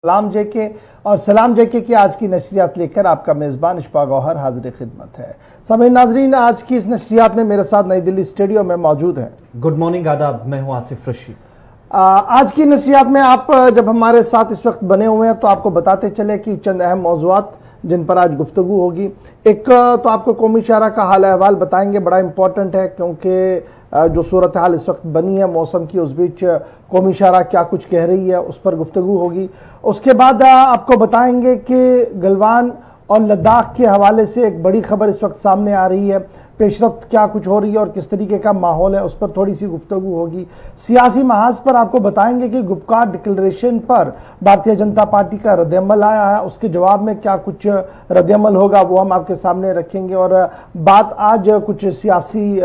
सलाम जेके और सलाम जेके की आज की नशरियात लेकर आपका मेज़बान इशफाक गौहर हाजिर खिदमत है। सभी नाजरीन, आज की इस नशरियात में मेरे साथ नई दिल्ली स्टूडियो में मौजूद हैं। गुड मॉर्निंग, आदाब। मैं हूं आसिफ रशीद। आज की नशरियात में आप जब हमारे साथ इस वक्त बने हुए हैं तो आपको बताते चले कि चंद अहम मौज़ूआत जिन पर आज गुफ्तगू होगी। एक तो आपको कौमी शहरा का हाल अहवाल बताएंगे, बड़ा इंपॉर्टेंट है क्योंकि जो सूरत हाल इस वक्त बनी है मौसम की, उस बीच कौमी शहरा क्या कुछ कह रही है, उस पर गुफ्तगू होगी। उसके बाद आपको बताएंगे कि गलवान और लद्दाख के हवाले से एक बड़ी खबर इस वक्त सामने आ रही है, पेशरफ्त क्या कुछ हो रही है और किस तरीके का माहौल है, उस पर थोड़ी सी गुफ्तगू होगी। सियासी महाज पर आपको बताएंगे कि गुपकार डिक्लेरेशन पर भारतीय जनता पार्टी का रद्दअमल आया है, उसके जवाब में क्या कुछ रद्दअमल होगा वो हम आपके सामने रखेंगे। और बात आज कुछ सियासी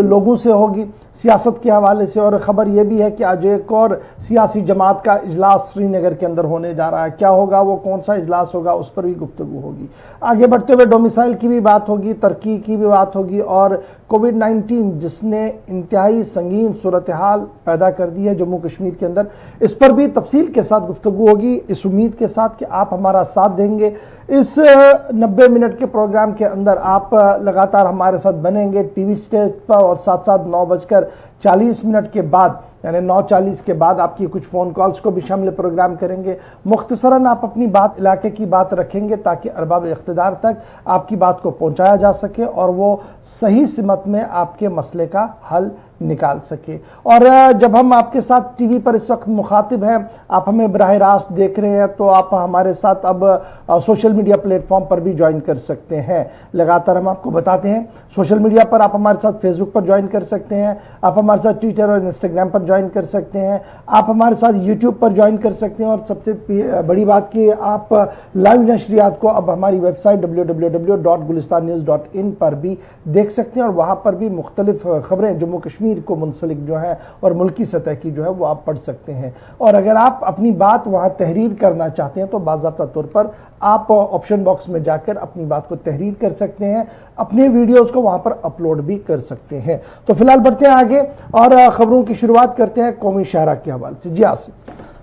लोगों से होगी, सियासत के हवाले से। और ख़बर यह भी है कि आज एक और सियासी जमात का इजलास श्रीनगर के अंदर होने जा रहा है। क्या होगा, वो कौन सा इजलास होगा, उस पर भी गुफ्तगू होगी। आगे बढ़ते हुए डोमिसाइल की भी बात होगी, तरक्की की भी बात होगी और कोविड-19 जिसने इंतहाई संगीन सूरत हाल पैदा कर दी है जम्मू कश्मीर के अंदर, इस पर भी तफसील के साथ गुफ्तगू होगी, इस उम्मीद के साथ कि आप हमारा साथ देंगे। इस 90 मिनट के प्रोग्राम के अंदर आप लगातार हमारे साथ बनेंगे टीवी स्टेज पर और साथ साथ 9:40 के बाद यानी 9:40 के बाद आपकी कुछ फ़ोन कॉल्स को भी शामिल प्रोग्राम करेंगे। मुख्तसरन आप अपनी बात इलाके की बात रखेंगे ताकि अरबाब इख्तिदार तक आपकी बात को पहुंचाया जा सके और वो सही सिमत में आपके मसले का हल निकाल सके। और जब हम आपके साथ टीवी पर इस वक्त मुखातिब हैं, आप हमें बराह रास्त देख रहे हैं, तो आप हमारे साथ अब सोशल मीडिया प्लेटफॉर्म पर भी ज्वाइन कर सकते हैं। लगातार हम आपको बताते हैं सोशल मीडिया पर आप हमारे साथ फेसबुक पर ज्वाइन कर सकते हैं, आप हमारे साथ ट्विटर और इंस्टाग्राम पर ज्वाइन कर सकते हैं, आप हमारे साथ यूट्यूब पर ज्वाइन कर सकते हैं। और सबसे बड़ी बात कि आप लाइव नशरियात को अब हमारी वेबसाइट www.gulistannews.in पर भी देख सकते हैं और वहाँ पर भी मुख्तलिफ खबरें जम्मू कश्मीर को मुंसलिक जो है और मुल्की सतह की जो है वो आप पढ़ सकते हैं। और अगर आप अपनी बात वहाँ तहरीर करना चाहते हैं तो बाज़ाब्ता तौर पर आप ऑप्शन बॉक्स में जाकर अपनी बात को तहरीर कर सकते हैं, अपने वीडियोस को वहाँ पर अपलोड भी कर सकते हैं। तो फिलहाल बढ़ते हैं आगे और खबरों की शुरुआत करते हैं कौमी शहरा के हवाले से। जी आसिफ।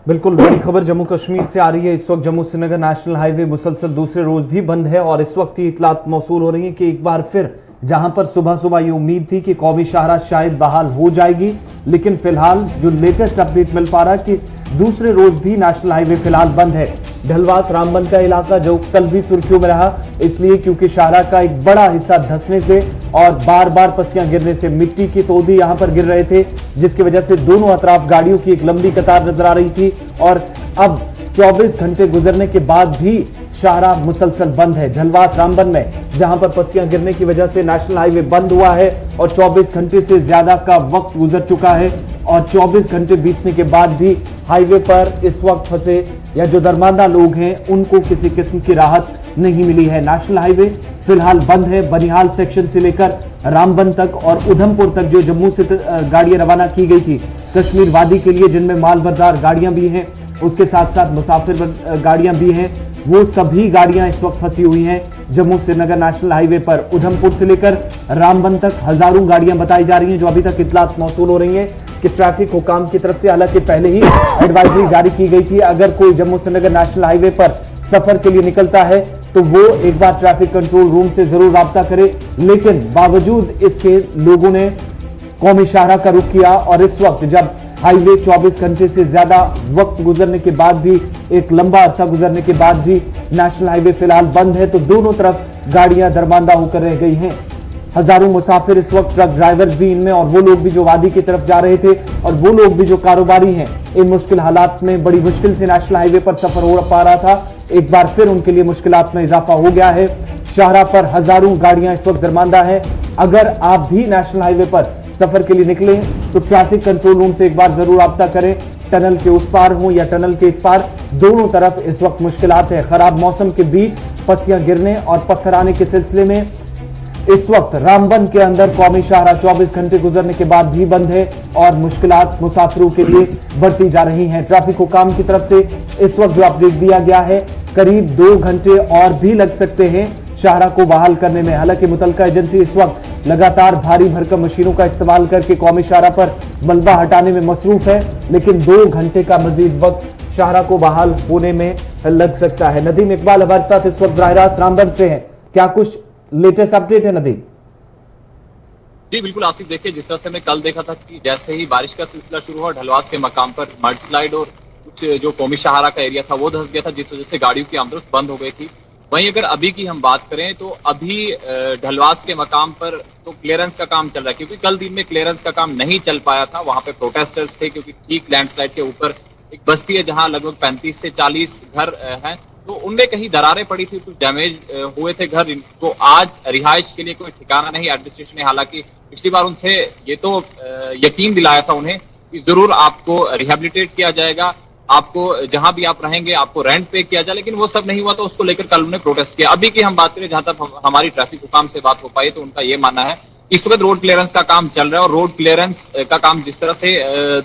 बिल्कुल, बड़ी खबर जम्मू कश्मीर से आ रही है। इस वक्त जम्मू श्रीनगर नेशनल हाईवे मुसलसल दूसरे रोज भी बंद है और इस वक्त ये इतलात मौसूल हो रही है कि एक बार फिर जहां पर सुबह सुबह ये उम्मीद थी कि कौमी शाहरा शायद बहाल हो जाएगी, लेकिन फिलहाल जो लेटेस्ट अपडेट मिल पा रहा है कि दूसरे रोज भी नेशनल हाईवे फिलहाल बंद है। ढलवास रामबन का इलाका जो कल भी सुर्खियों में रहा, इसलिए क्योंकि शाहरा का एक बड़ा हिस्सा धंसने से और बार बार पस्सियां गिरने से मिट्टी की तोदी यहां पर गिर रहे थे, जिसकी वजह से दोनों अतराफ गाड़ियों की एक लंबी कतार नजर आ रही थी। और अब 24 घंटे गुजरने के बाद भी शाहरा मुसलसल बंद है। ढलवास रामबन में जहां पर पस्सियां गिरने की वजह से नेशनल हाईवे बंद हुआ है और 24 घंटे से ज्यादा का वक्त गुजर चुका है और 24 घंटे बीतने के बाद भी हाईवे पर इस वक्त फंसे या जो दरमांदा लोग हैं उनको किसी किस्म की राहत नहीं मिली है। नेशनल हाईवे फिलहाल बंद है। बनिहाल सेक्शन से लेकर रामबन तक और उधमपुर तक जो जम्मू से गाड़ियां रवाना की गई थी कश्मीर वादी के लिए, जिनमें मालबरदार गाड़ियां भी हैं, उसके साथ साथ मुसाफिर गाड़ियां भी हैं, वो सभी गाड़ियां इस वक्त फंसी हुई हैं जम्मू श्रीनगर नेशनल हाईवे पर। उधमपुर से लेकर रामबन तक हजारों गाड़ियां बताई जा रही हैं जो अभी तक इतलात मौसूल हो रही हैं कि ट्रैफिक हुकाम की तरफ से हालांकि पहले ही एडवाइजरी जारी की गई थी, अगर कोई जम्मू श्रीनगर नेशनल हाईवे पर सफर के लिए निकलता है तो वो एक बार ट्रैफिक कंट्रोल रूम से जरूर राब्ता करे। लेकिन बावजूद इसके लोगों ने कौमी शाहरा का रुख किया और इस वक्त जब हाईवे 24 घंटे से ज्यादा वक्त गुजरने के बाद भी, एक लंबा अरसा गुजरने के बाद भी नेशनल हाईवे फिलहाल बंद है, तो दोनों तरफ गाड़ियां दरमांदा होकर रह गई हैं। हजारों मुसाफिर इस वक्त, ट्रक ड्राइवर्स भी इनमें और वो लोग भी जो वादी की तरफ जा रहे थे और वो लोग भी जो कारोबारी हैं, इन मुश्किल हालात में बड़ी मुश्किल से नेशनल हाईवे पर सफर हो पा रहा था, एक बार फिर उनके लिए मुश्किलात में इजाफा हो गया है। शाहरा पर हजारों गाड़ियां इस वक्त दरमांदा है। अगर आप भी नेशनल हाईवे पर सफर के लिए निकले तो ट्रैफिक कंट्रोल रूम से एक बार जरूर राब्ता करें। टनल के उस पार हो या टनल के इस पार, दोनों तरफ इस वक्त मुश्किलात है। खराब मौसम के बीच पस्सियां गिरने और पत्थर आने के सिलसिले में इस वक्त रामबन के अंदर कौमी शाहरा 24 घंटे गुजरने के बाद भी बंद है और मुश्किलात मुसाफिरों के लिए बढ़ती जा रही हैं। ट्रैफिक हुकाम की तरफ से इस वक्त जो अपडेट दिया गया है, करीब 2 घंटे और भी लग सकते हैं शाहरा को बहाल करने में। हालांकि मुतल्लिका एजेंसी इस वक्त लगातार भारी भरकम मशीनों का इस्तेमाल करके कौमी शाहरा पर मलबा हटाने में मसरूफ है, लेकिन 2 घंटे का मजीद वक्त शाहरा को बहाल होने में लग सकता है। नदीम इकबाल हमारे साथ इस वक्त बराह रास्त रामबन से हैं, क्या कुछ लेटेस्ट अपडेट है नदीम? जी बिल्कुल आसिफ, देखिए जिस तरह से मैं कल देखा था कि जैसे ही बारिश का सिलसिला शुरू हुआ, ढलवास के मकाम पर मड स्लाइड और कुछ जो कौमी शाहरा का एरिया था वो धंस गया था, जिस वजह से गाड़ियों की आमदोरफ्त बंद हो गई थी। वहीं अगर अभी की हम बात करें तो अभी ढलवास के मकाम पर तो क्लियरेंस का काम चल रहा है, क्योंकि कल दिन में क्लियरेंस का काम नहीं चल पाया था। वहां पे प्रोटेस्टर्स थे क्योंकि ठीक लैंडस्लाइड के ऊपर एक बस्ती है जहां लगभग 35 से 40 घर हैं, तो उनमें कहीं दरारें पड़ी थी, कुछ डैमेज हुए थे घर। इनको आज रिहाइश के लिए कोई ठिकाना नहीं। एडमिनिस्ट्रेशन ने हालांकि पिछली बार उनसे ये तो यकीन दिलाया था उन्हें कि जरूर आपको रिहेबिलिटेट किया जाएगा, आपको जहां भी आप रहेंगे आपको रेंट पे किया जाए, लेकिन वो सब नहीं हुआ, तो उसको लेकर कल उन्होंने प्रोटेस्ट किया। अभी की हम बात करें, जहां तक हमारी ट्रैफिक हुकाम से बात हो पाई, तो उनका ये मानना है इस वक्त रोड क्लियरेंस का काम चल रहा है, और रोड क्लियरेंस का काम जिस तरह से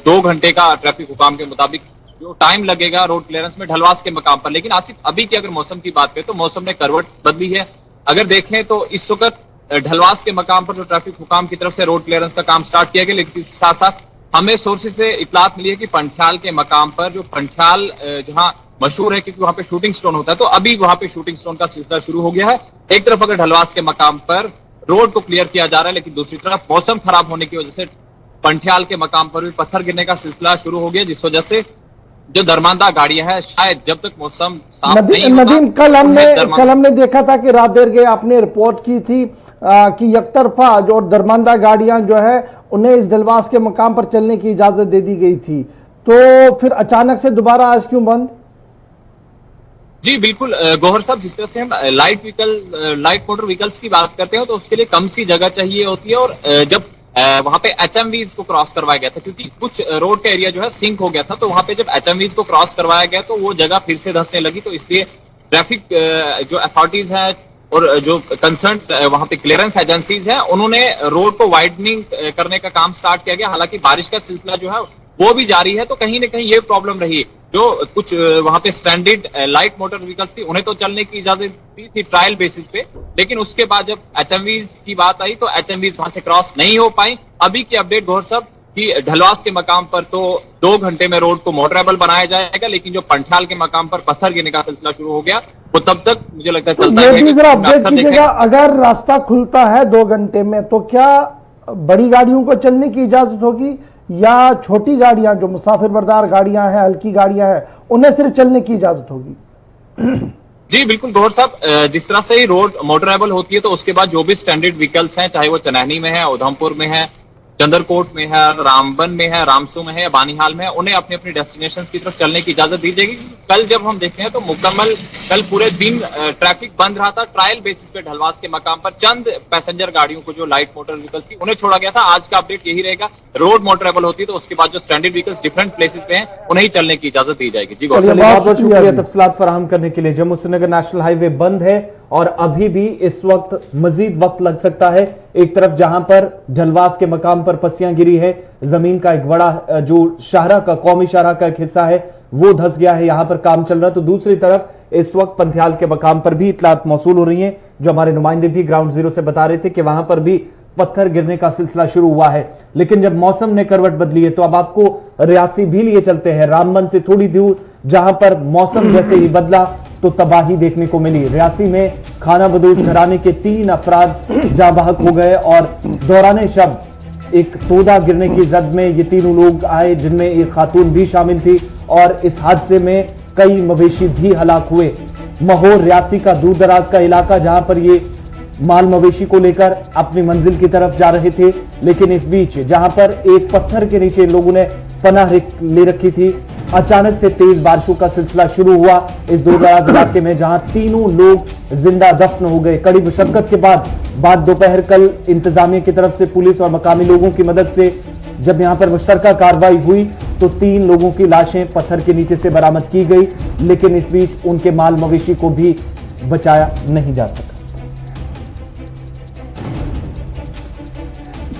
2 घंटे का ट्रैफिक हुकाम के मुताबिक जो टाइम लगेगा रोड क्लियरेंस में ढलवास के मकाम पर। लेकिन आसिफ, अभी की अगर मौसम की बात करें तो मौसम ने करवट बदली है। अगर देखें तो इस वक्त ढलवास के मकाम पर जो ट्रैफिक हुकाम की तरफ से रोड क्लियरेंस का काम स्टार्ट किया गया, लेकिन इसके साथ साथ हमें सोर्सेज से इतलात मिली है कि पंठ्याल के मकाम पर, जो पंठ्याल जहां मशहूर है क्योंकि वहां पे शूटिंग स्टोन होता है, तो अभी वहां पे शूटिंग स्टोन का सिलसिला शुरू हो गया है। एक तरफ अगर ढलवास के मकाम पर रोड को क्लियर किया जा रहा है, लेकिन दूसरी तरफ मौसम खराब होने की वजह से पंठ्याल के मकाम पर भी पत्थर गिरने का सिलसिला शुरू हो गया, जिस वजह से जो दरमानदा गाड़ियां हैं शायद जब तक मौसम साफ नहीं होगा। नदीम, कल हमने देखा था कि रात देर गए आपने रिपोर्ट की थी कि यकतरफा जो दरमानदा गाड़ियां जो है उन्हें इस ढलवास के मकाम पर चलने की इजाजत दे दी गई थी, तो फिर अचानक से दोबारा आज क्यों बंद? जी बिल्कुल गौहर साहब, जिस तरह से हम लाइट मोटर व्हीकल्स की बात करते हैं तो उसके लिए कम सी जगह चाहिए होती है, और जब वहां पे एचएमवीज को क्रॉस करवाया गया था, क्योंकि कुछ रोड का एरिया जो है सिंक हो गया था, तो वहां पे जब एचएमवीज को क्रॉस करवाया गया तो वो जगह फिर से धंसने लगी, तो इसलिए ट्रैफिक जो अथॉरिटीज हैं और जो कंसर्न वहां पे क्लियरेंस एजेंसीज हैं, उन्होंने रोड को वाइडनिंग करने का काम स्टार्ट किया गया। हालांकि बारिश का सिलसिला जो है वो भी जारी है, तो कहीं ना कहीं ये प्रॉब्लम रही। जो कुछ वहां पे स्टैंडर्ड लाइट मोटर व्हीकल्स थी उन्हें तो चलने की इजाजत दी थी ट्रायल बेसिस पे, लेकिन उसके बाद जब एचएमवीज की बात आई तो एचएमवीज वहां से क्रॉस नहीं हो पाई। अभी की अपडेट गौर साहब कि ढलवास के मकाम पर तो 2 घंटे में रोड को मोटरेबल बनाया जाएगा, लेकिन जो पंठ्याल के मकाम पर पत्थर गिरने का सिलसिला शुरू हो गया वो तब तक मुझे लगता है चलता रहेगा। अगर रास्ता खुलता है 2 घंटे में, तो क्या बड़ी गाड़ियों को चलने की इजाजत होगी या छोटी गाड़ियां जो मुसाफिर बरदार गाड़ियां हैं, हल्की गाड़ियां हैं, उन्हें सिर्फ चलने की इजाजत होगी? जी बिल्कुल गौर साहब, जिस तरह से ही रोड मोटरेबल होती है तो उसके बाद जो भी स्टैंडर्ड व्हीकल्स हैं, चाहे वो चनहनी में है, उधमपुर में है, चंद्रकोट में है, रामबन में है, रामसू में है, बानीहाल में है, उन्हें अपने अपने डेस्टिनेशंस की तरफ चलने की इजाजत दी जाएगी। कल जब हम देखते हैं तो मुकम्मल कल पूरे दिन ट्रैफिक बंद रहा था। ट्रायल बेसिस पे ढलवास के मकाम पर चंद पैसेंजर गाड़ियों को जो लाइट मोटर व्हीकल्स थी उन्हें छोड़ा गया था। आज का अपडेट यही रहेगा, रोड मोटरेबल होती है तो उसके बाद जो स्टैंडर्ड व्हीकल्स डिफरेंट प्लेसेस पे हैं उन्हें ही चलने की इजाजत दी जाएगी। जी बहुत बहुत शुक्रिया तफसीलात फराहम करने के लिए। जम्मू श्रीनगर नेशनल हाईवे बंद है और अभी भी इस वक्त मजीद वक्त लग सकता है। एक तरफ जहां पर ढलवास के मकाम पर पस्सियां गिरी है, जमीन का एक बड़ा जो शाहरा का कौमी शाहरा का एक हिस्सा है वो धंस गया है, यहां पर काम चल रहा है, तो दूसरी तरफ इस वक्त पंठ्याल के मकाम पर भी इतलात मौसूल हो रही है। जो हमारे नुमाइंदे भी ग्राउंड जीरो से बता रहे थे कि वहां पर भी पत्थर गिरने का सिलसिला शुरू हुआ है। लेकिन जब मौसम ने करवट बदली है तो अब आपको रियासी भी लिए चलते हैं, रामबन से थोड़ी दूर, जहां पर मौसम जैसे ही बदला तो तबाही देखने को मिली। रियासी में खाना बदोश घराने के 3 अफराद जाँ बहक हो गए और दौराने शब एक तोदा गिरने की जद में ये तीनों लोग आए, जिनमें एक खातून भी शामिल थी, और इस हादसे में कई मवेशी भी हलाक हुए। महोर रियासी का दूर दराज का इलाका, जहां पर ये माल मवेशी को लेकर अपनी मंजिल की तरफ जा रहे थे, लेकिन इस बीच जहां पर एक पत्थर के नीचे लोगों ने पनाह ले रखी थी, अचानक से तेज बारिशों का सिलसिला शुरू हुआ इस दूर दराज इलाके में, जहां तीनों लोग जिंदा दफन हो गए। कड़ी मुशक्कत के बाद दोपहर कल इंतजामिया की तरफ से पुलिस और मकामी लोगों की मदद से जब यहां पर मुश्तरका कार्रवाई हुई तो 3 लोगों की लाशें पत्थर के नीचे से बरामद की गई, लेकिन इस बीच उनके माल मवेशी को भी बचाया नहीं जा सका।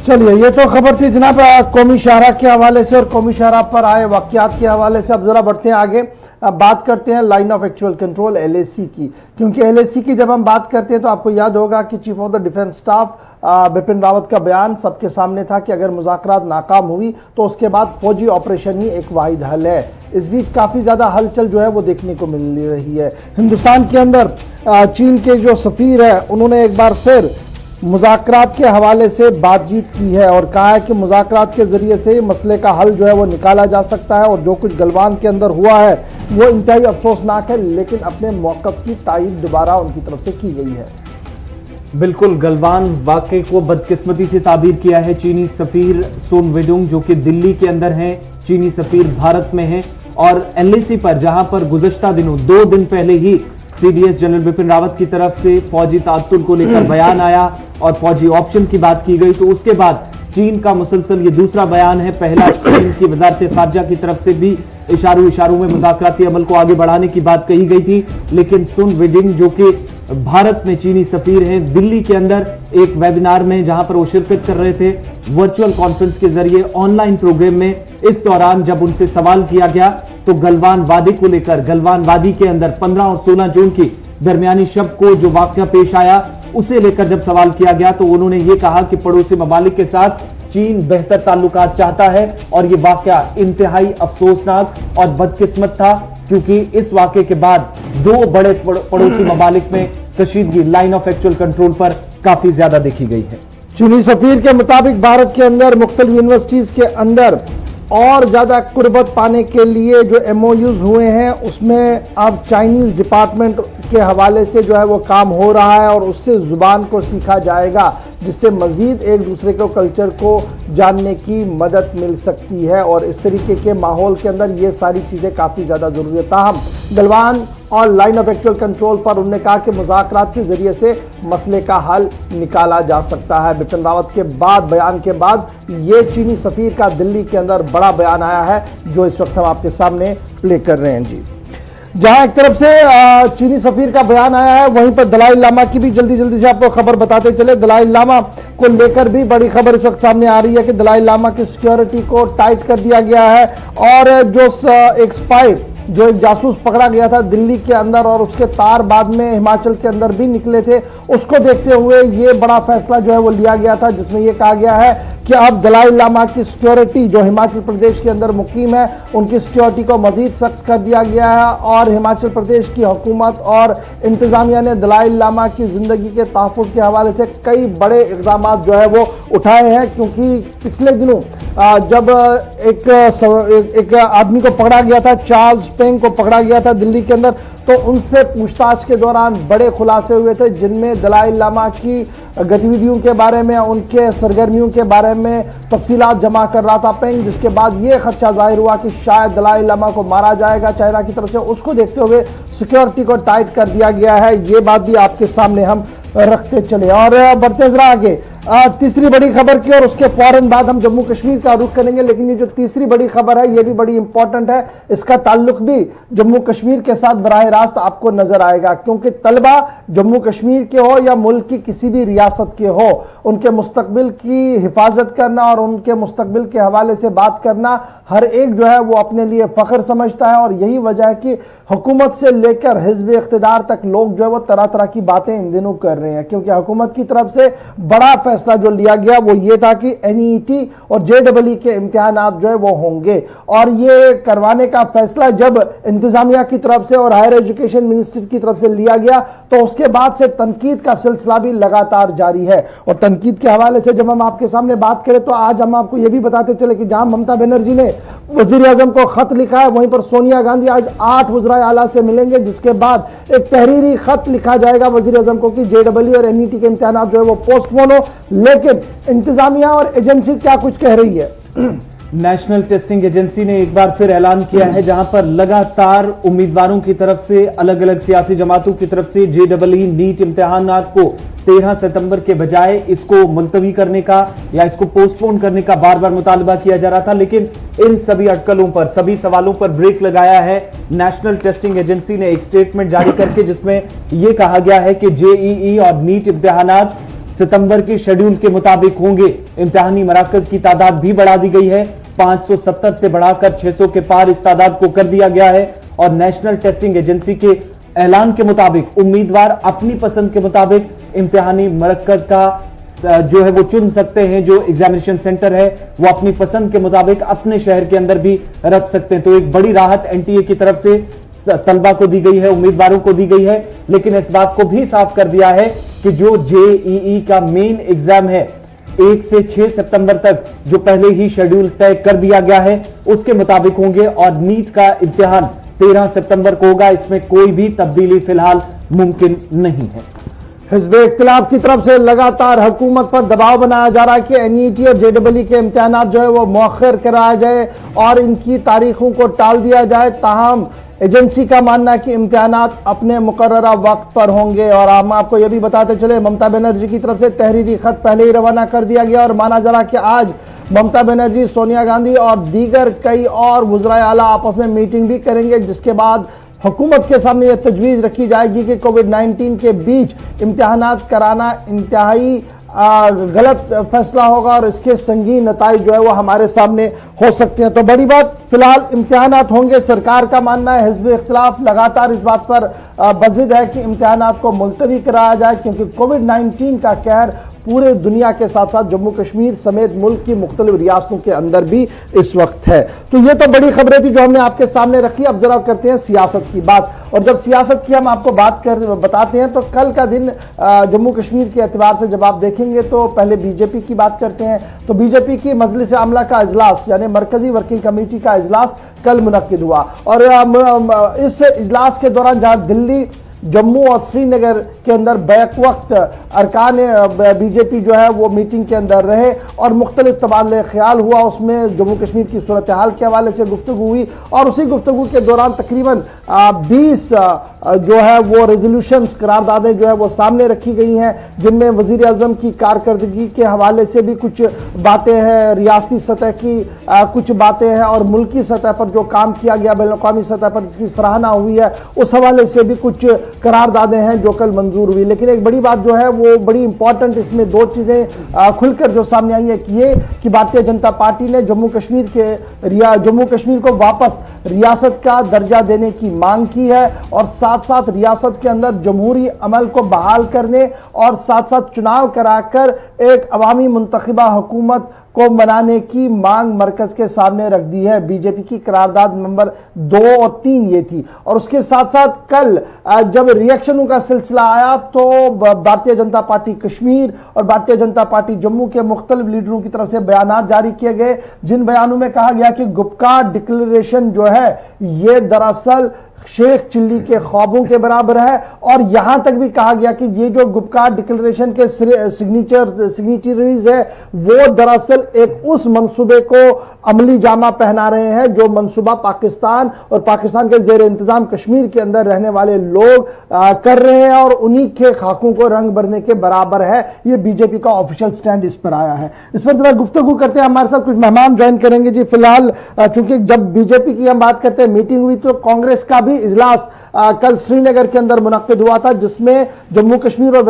चलिए, ये तो खबर थी जनाब कौमी शाहरा के हवाले से और कौमी शाहरा पर आए वाकयात के हवाले से। अब जरा बढ़ते हैं आगे। अब बात करते हैं line of actual control LAC की, क्योंकि LAC की जब हम बात करते हैं तो आपको याद होगा कि chief of the defence staff Bipin Rawat का बयान सबके सामने था कि अगर मुज़ाकरात नाकाम हुई तो उसके बाद फौजी ऑपरेशन ही एक वाहिद हल है। इस बीच काफ़ी ज़्यादा हलचल जो है वो देखने को मिल रही है। हिंदुस्तान के अंदर चीन के जो सफ़ीर है उन्होंने एक बार फिर मुज़ाकरात के हवाले से बातचीत की है और कहा है कि मुज़ाकरात के ज़रिए से मसले का हल जो है वो निकाला जा सकता है और जो कुछ गलवान के अंदर हुआ है वो इंतहाई अफसोसनाक है, लेकिन अपने मौक़िफ़ की तायीद दोबारा उनकी तरफ से की गई है। बिल्कुल, गलवान वाक़े को बदकिस्मती से ताबीर किया है चीनी सफीर सुन वेडुंग, जो कि दिल्ली के अंदर हैं। चीनी सफीर भारत में हैं और LAC पर, जहां पर गुज़श्ता दिनों 2 दिन पहले ही CDS जनरल बिपिन रावत की तरफ से फौजी तात्तुल को लेकर बयान आया और फौजी ऑप्शन की बात की गई, तो उसके बाद चीन का मुसलसल ये दूसरा बयान है। पहला चीन की वजारत खारजा की तरफ से भी इशारों में मुज़ाकराती अमल को आगे बढ़ाने की बात कही गई थी, लेकिन सुन वेडिंग जो कि भारत में चीनी सफीर हैं, दिल्ली के अंदर एक वेबिनार में जहां पर वो शिरकत कर रहे थे वर्चुअल कॉन्फ्रेंस के जरिए ऑनलाइन प्रोग्राम में, इस दौरान जब उनसे सवाल किया गया तो गलवान वादी को लेकर, गलवान वादी के अंदर 15 और 16 जून की दरमियानी शब को जो वाकया पेश आया उसे लेकर जब सवाल किया गया तो उन्होंने ये कहा कि पड़ोसी ममालिक के साथ चीन बेहतर ताल्लुकात चाहता है और ये वाकया इंतहाई अफसोसनाक और बदकिस्मत था, क्योंकि इस वाकये के बाद 2 बड़े पड़ोसी ममालिक में कशीदगी लाइन ऑफ एक्चुअल कंट्रोल पर काफी ज्यादा देखी गई है। चीनी सफीर के मुताबिक भारत के अंदर मुख्तलिफ यूनिवर्सिटीज के अंदर और ज़्यादा कुर्बत पाने के लिए जो MOUs हुए हैं उसमें अब चाइनीज़ डिपार्टमेंट के हवाले से जो है वो काम हो रहा है और उससे ज़ुबान को सीखा जाएगा, जिससे मज़ीद एक दूसरे के कल्चर को जानने की मदद मिल सकती है और इस तरीके के माहौल के अंदर ये सारी चीज़ें काफ़ी ज़्यादा ज़रूरी है। ताहम गलवान और लाइन ऑफ एक्चुअल कंट्रोल पर उन्होंने कहा कि मुज़ाकरात के ज़रिए से मसले का हल निकाला जा सकता है। बिपिन रावत के बयान के बाद ये चीनी सफ़ीर का दिल्ली के अंदर बड़ा बयान आया है जो इस वक्त हम आपके सामने प्ले कर रहे हैं। जी, जहां एक तरफ से चीनी सफीर का बयान आया है, वहीं पर दलाई लामा की भी जल्दी से आपको खबर बताते चले। दलाई लामा को लेकर भी बड़ी खबर इस वक्त सामने आ रही है कि दलाई लामा की सिक्योरिटी को टाइट कर दिया गया है और जो एक स्पाई, जो एक जासूस पकड़ा गया था दिल्ली के अंदर और उसके तार बाद में हिमाचल के अंदर भी निकले थे, उसको देखते हुए ये बड़ा फैसला जो है वो लिया गया था, जिसमें ये कहा गया है कि अब दलाई लामा की सिक्योरिटी जो हिमाचल प्रदेश के अंदर मुकीम है उनकी सिक्योरिटी को मजीद सख्त कर दिया गया है और हिमाचल प्रदेश की हुकूमत और इंतजामिया ने दलाई लामा की ज़िंदगी के तहफ़्फ़ुज़ के हवाले से कई बड़े इक़दाम जो है वो उठाए हैं। क्योंकि पिछले दिनों जब एक आदमी को पकड़ा गया था, चार्ल्स पेंग को पकड़ा गया था दिल्ली के अंदर, तो उनसे पूछताछ के दौरान बड़े खुलासे हुए थे जिनमें दलाई लामा की गतिविधियों के बारे में, उनके सरगर्मियों के बारे में तफसीलात जमा कर रहा था पेंग, जिसके बाद ये खदशा जाहिर हुआ कि शायद दलाई लामा को मारा जाएगा चाइना की तरफ से। उसको देखते हुए सिक्योरिटी को टाइट कर दिया गया है। ये बात भी आपके सामने हम रखते चले और बढ़ते जरा आगे तीसरी बड़ी खबर की और उसके फौरन बाद हम जम्मू कश्मीर का रुख करेंगे। लेकिन ये जो तीसरी बड़ी खबर है ये भी बड़ी इंपॉर्टेंट है, इसका ताल्लुक भी जम्मू कश्मीर के साथ बराह रास्त आपको नजर आएगा, क्योंकि तलबा जम्मू कश्मीर के हो या मुल्क की किसी भी रियासत के हो, उनके मुस्तकबिल की हिफाजत करना और उनके मुस्तकबिल के हवाले से बात करना हर एक जो है वो अपने लिए फख्र समझता है। और यही वजह है कि हुकूमत से लेकर हिज़्ब इख्तिदार तक लोग जो है वो तरह तरह की बातें इन दिनों कर रहे हैं, क्योंकि हुकूमत की तरफ से बड़ा फैसला जो लिया गया वो ये था कि NET और JEE के इम्तिहानात जो है वो होंगे और ये करवाने का फैसला जब इंतजामिया की तरफ से और हायर एजुकेशन मिनिस्ट्री की तरफ से लिया गया तो उसके बाद से तनकीद का सिलसिला भी लगातार जारी है। और तनकीद के हवाले से जब हम आपके सामने बात करें तो आज हम आपको ये भी बताते चले कि जहां ममता बनर्जी ने वजीर आजम को खत लिखा है, वहीं पर सोनिया गांधी आज 8 वज़राए आला से मिलेंगे, जिसके बाद एक तहरीरी खत लिखा जाएगा वजीर आजम को कि JEE और NET के इम्तिहान जो है वो पोस्टपोन हो। लेकिन इंतजामिया और एजेंसी क्या कुछ कह रही है? नेशनल टेस्टिंग एजेंसी ने एक बार फिर ऐलान किया है, जहां पर लगातार उम्मीदवारों की तरफ से, अलग अलग सियासी जमातों की तरफ से JEE नीट इम्तिहानात को 13 सितंबर के बजाय इसको मुलतवी करने का या इसको पोस्टपोन करने का बार बार मुतालबा किया जा रहा था। लेकिन इन सभी अटकलों पर, सभी सवालों पर ब्रेक लगाया है नेशनल टेस्टिंग एजेंसी ने एक स्टेटमेंट जारी करके, जिसमें यह कहा गया है कि JEE और नीट इम्तिहानात सितंबर के शेड्यूल के मुताबिक होंगे। इम्तिहानी मराकज की तादाद भी बढ़ा दी गई है, 570 से बढ़ाकर 600 के पार इस तादाद को कर दिया गया है। और नेशनल टेस्टिंग एजेंसी के ऐलान के मुताबिक उम्मीदवार अपनी पसंद के मुताबिक इम्तिहानी मरकज का जो है वो चुन सकते हैं। जो एग्जामिनेशन सेंटर है वो अपनी पसंद के मुताबिक अपने शहर के अंदर भी रख सकते हैं। तो एक बड़ी राहत एनटीए की तरफ से तलबा को दी गई है, उम्मीदवारों को दी गई है। लेकिन इस बात को भी साफ कर दिया है कि जो जेईई का मेन एग्जाम है 1 से 6 सितंबर तक जो पहले ही शेड्यूल तय कर दिया गया है उसके मुताबिक होंगे और नीट का इम्तिहान 13 सितंबर को होगा। इसमें कोई भी तब्दीली फिलहाल मुमकिन नहीं है। हिज़्ब इख्तिलाफ की तरफ से लगातार हुकूमत पर दबाव बनाया जा रहा है कि एनईटी और जेईई के इम्तिहानात जो है वो मौखर कराया जाए और इनकी तारीखों को टाल दिया जाए। ताहम एजेंसी का मानना है कि इम्तिहानात अपने मुकर्ररा वक्त पर होंगे। और हम आपको यह भी बताते चले, ममता बनर्जी की तरफ से तहरीरी खत पहले ही रवाना कर दिया गया और माना जा रहा कि आज ममता बनर्जी, सोनिया गांधी और दीगर कई और वज़राए आला आपस में मीटिंग भी करेंगे, जिसके बाद हुकूमत के सामने यह तजवीज़ रखी जाएगी कि कोविड-19 के बीच इम्तिहानात कराना इंतहाई गलत फैसला होगा और इसके संगीन नताइज जो है वो हमारे सामने हो सकते हैं। तो बड़ी बात, फिलहाल इम्तिहानात होंगे। सरकार का मानना है, हिज़्ब इख्तिलाफ लगातार इस बात पर बज़िद है कि इम्तिहानात को मुलतवी कराया जाए, क्योंकि कोविड-19 का कहर पूरे दुनिया के साथ साथ जम्मू कश्मीर समेत मुल्क की मुख्तलिफ रियासतों के अंदर भी इस वक्त है। तो ये तो बड़ी खबरें थी जो हमने आपके सामने रखी। अब जरा करते हैं सियासत की बात, और जब सियासत की हम आपको बताते हैं तो कल का दिन जम्मू कश्मीर के एतबार से जब आप देखेंगे तो पहले बीजेपी की बात करते हैं। तो बीजेपी की मजलिस आमला का इजलास यानी मरकजी वर्किंग कमेटी का इजलास कल मुनक्किद हुआ और इस इजलास के दौरान जहां दिल्ली, जम्मू और श्रीनगर के अंदर बैक वक्त अरकान बीजेपी जो है वो मीटिंग के अंदर रहे और मुख्तलिफ तबादले ख्याल हुआ। उसमें जम्मू कश्मीर की सूरत हाल के हवाले से गुफ्तगू हुई और उसी गुफ्तगू के दौरान तकरीबन 20 जो है वो रेजोल्यूशंस, करारदादें जो है वो सामने रखी गई हैं, जिनमें वज़ीर आज़म की कारकर्दगी के हवाले से भी कुछ बातें हैं, रियासती सतह की कुछ बातें हैं और मुल्की सतह पर जो काम किया गया बैनुल-अक़वामी सतह पर जिसकी सराहना हुई है उस हवाले से भी कुछ करारदादें हैं जो कल मंजूर हुई। लेकिन एक बड़ी बात जो है वो बड़ी इंपॉर्टेंट, इसमें दो चीज़ें खुलकर जो सामने आई है कि भारतीय जनता पार्टी ने जम्मू कश्मीर को वापस रियासत का दर्जा देने की मांग की है और साथ साथ रियासत के अंदर जमहूरी अमल को बहाल करने और साथ साथ चुनाव कराकर एक अवामी मुंतखबा हुकूमत को बनाने की मांग मरकज के सामने रख दी है। बीजेपी की करारदाद नंबर 2 और 3 ये थी। और उसके साथ साथ कल जब रिएक्शनों का सिलसिला आया तो भारतीय जनता पार्टी कश्मीर और भारतीय जनता पार्टी जम्मू के मुख्तलिफ लीडरों की तरफ से बयानात जारी किए गए, जिन बयानों में कहा गया कि गुपकार डिक्लेरेशन जो है ये दरअसल शेख चिल्ली के ख्वाबों के बराबर है। और यहां तक भी कहा गया कि ये जो गुपकार डिक्लेरेशन के सिग्नेचरीज है वो दरअसल एक उस मंसूबे को अमली जामा पहना रहे हैं जो मंसूबा पाकिस्तान और पाकिस्तान के जेर इंतजाम कश्मीर के अंदर रहने वाले लोग कर रहे हैं और उन्हीं के खाकों को रंग भरने के बराबर है। ये बीजेपी का ऑफिशियल स्टैंड इस पर आया है। इस पर जरा गुफ्तगू करते हैं, हमारे साथ कुछ मेहमान ज्वाइन करेंगे जी। फिलहाल चूंकि जब बीजेपी की हम बात करते हैं, मीटिंग हुई तो कांग्रेस का भी इजलास कल श्रीनगर के अंदर मुनक्किद हुआ था, जिसमें जम्मू कश्मीर और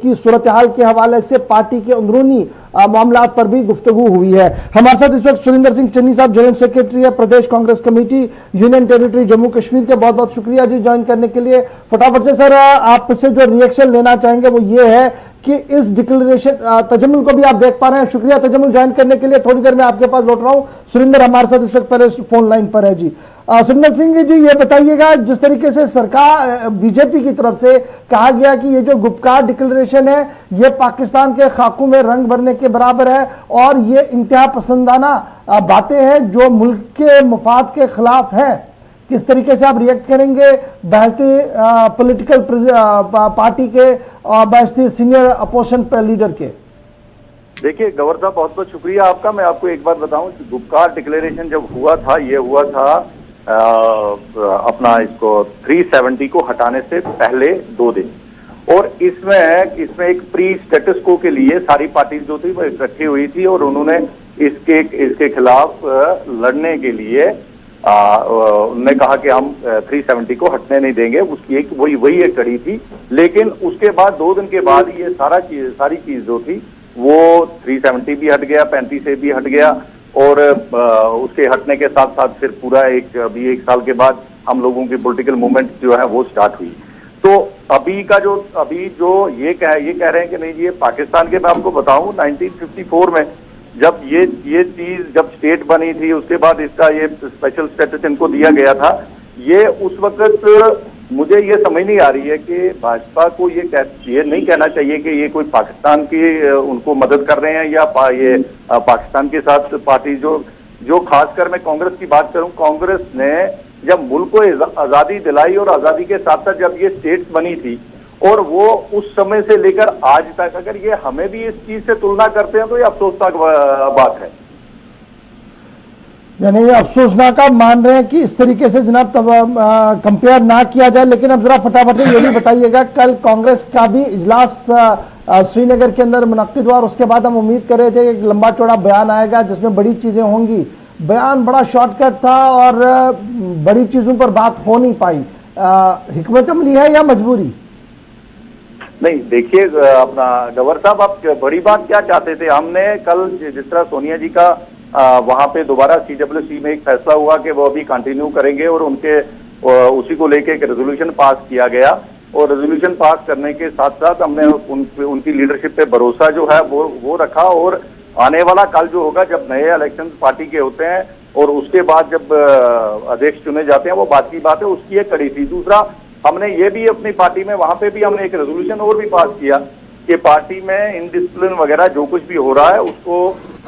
की सूरत हाल के हवाले से पार्टी के अंदरूनी मामलात पर भी गुफ्तगू हुई है। हमारे साथ इस वक्त सुरिंदर सिंह चन्नी साहब जनरल सेक्रेटरी है प्रदेश Congress committee union territory Jammu Kashmir के। बहुत बहुत शुक्रिया जी ज्वाइन करने के लिए। फटाफट से सर आपसे जो रिएक्शन लेना चाहेंगे वो ये है कि इस डिक्लेरेशन, तजम्मुल को भी आप देख पा रहे हैं, शुक्रिया तजम्मुल ज्वाइन करने के लिए। थोड़ी देर में आपके पास लौट रहा हूं। सुरिंदर हमारे साथ इस वक्त पहले फोन लाइन पर है जी। सुरिंदर सिंह जी ये बताइएगा, जिस तरीके से सरकार बीजेपी की तरफ से कहा गया कि ये जो गुपकार डिक्लेरेशन है ये पाकिस्तान के खाकों में रंग भरने के बराबर है और ये इंतहा पसंदाना बातें हैं जो मुल्क के मफाद के खिलाफ है, किस तरीके से आप रिएक्ट करेंगे बहसती पॉलिटिकल पार्टी के और बहसती सीनियर अपोजिशन लीडर के? देखिए गवर्नर साहब, बहुत बहुत शुक्रिया आपका। मैं आपको एक बात बताऊं कि गुपकार डिक्लेरेशन जब हुआ था, ये हुआ था अपना इसको 370 को हटाने से पहले 2 दिन, और इसमें एक प्री स्टेटस को के लिए सारी पार्टी जो थी वो इकट्ठी हुई थी और उन्होंने इसके खिलाफ लड़ने के लिए उन्होंने कहा कि हम 370 को हटने नहीं देंगे। उसकी वही एक कड़ी थी। लेकिन उसके बाद 2 दिन के बाद ये सारी चीज जो थी वो 370 भी हट गया, 35 भी हट गया और उसके हटने के साथ साथ फिर पूरा अभी 1 साल के बाद हम लोगों की पॉलिटिकल मूवमेंट जो है वो स्टार्ट हुई। तो अभी जो ये कह रहे हैं कि नहीं जी ये पाकिस्तान के, मैं आपको बताऊं 1954 में जब ये चीज जब स्टेट बनी थी, उसके बाद इसका ये स्पेशल स्टेटस इनको दिया गया था, ये उस वक्त मुझे ये समझ नहीं आ रही है कि भाजपा को ये नहीं कहना चाहिए कि ये कोई पाकिस्तान की उनको मदद कर रहे हैं या ये पाकिस्तान के साथ पार्टी जो खासकर मैं कांग्रेस की बात करूं, कांग्रेस ने जब मुल्क को आजादी दिलाई और आजादी के साथ साथ जब ये स्टेट्स बनी थी और वो उस समय से लेकर आज तक अगर ये हमें भी इस चीज से तुलना करते हैं तो ये अफसोसनाक बात है। यानी ये अफसोसनाक आप मान रहे हैं कि इस तरीके से जनाब तब कंपेयर ना किया जाए। लेकिन अब जरा फटाफट से ये भी बताइएगा, कल कांग्रेस का भी इजलास श्रीनगर के अंदर मुनक्किद हुआ और उसके बाद हम उम्मीद कर रहे थे कि एक लंबा चौड़ा बयान आएगा जिसमें बड़ी चीजें होंगी। बयान बड़ा शॉर्टकट था और बड़ी चीजों पर बात हो नहीं पाई। हिकमत अमली है या मजबूरी? नहीं, देखिए अपना गवर साहब, आप बड़ी बात क्या चाहते थे? हमने कल जिस तरह सोनिया जी का वहां पे दोबारा CWC में एक फैसला हुआ कि वो अभी कंटिन्यू करेंगे और उनके उसी को लेके एक रेजोल्यूशन पास किया गया और रेजोल्यूशन पास करने के साथ साथ हमने उनकी लीडरशिप पे भरोसा जो है वो रखा। और आने वाला कल जो होगा जब नए इलेक्शन पार्टी के होते हैं और उसके बाद जब अध्यक्ष चुने जाते हैं वो बात की बात है, उसकी एक कड़ी थी। दूसरा, हमने ये भी अपनी पार्टी में वहां पे भी हमने एक रेजोल्यूशन और भी पास किया कि पार्टी में इनडिसिप्लिन वगैरह जो कुछ भी हो रहा है उसको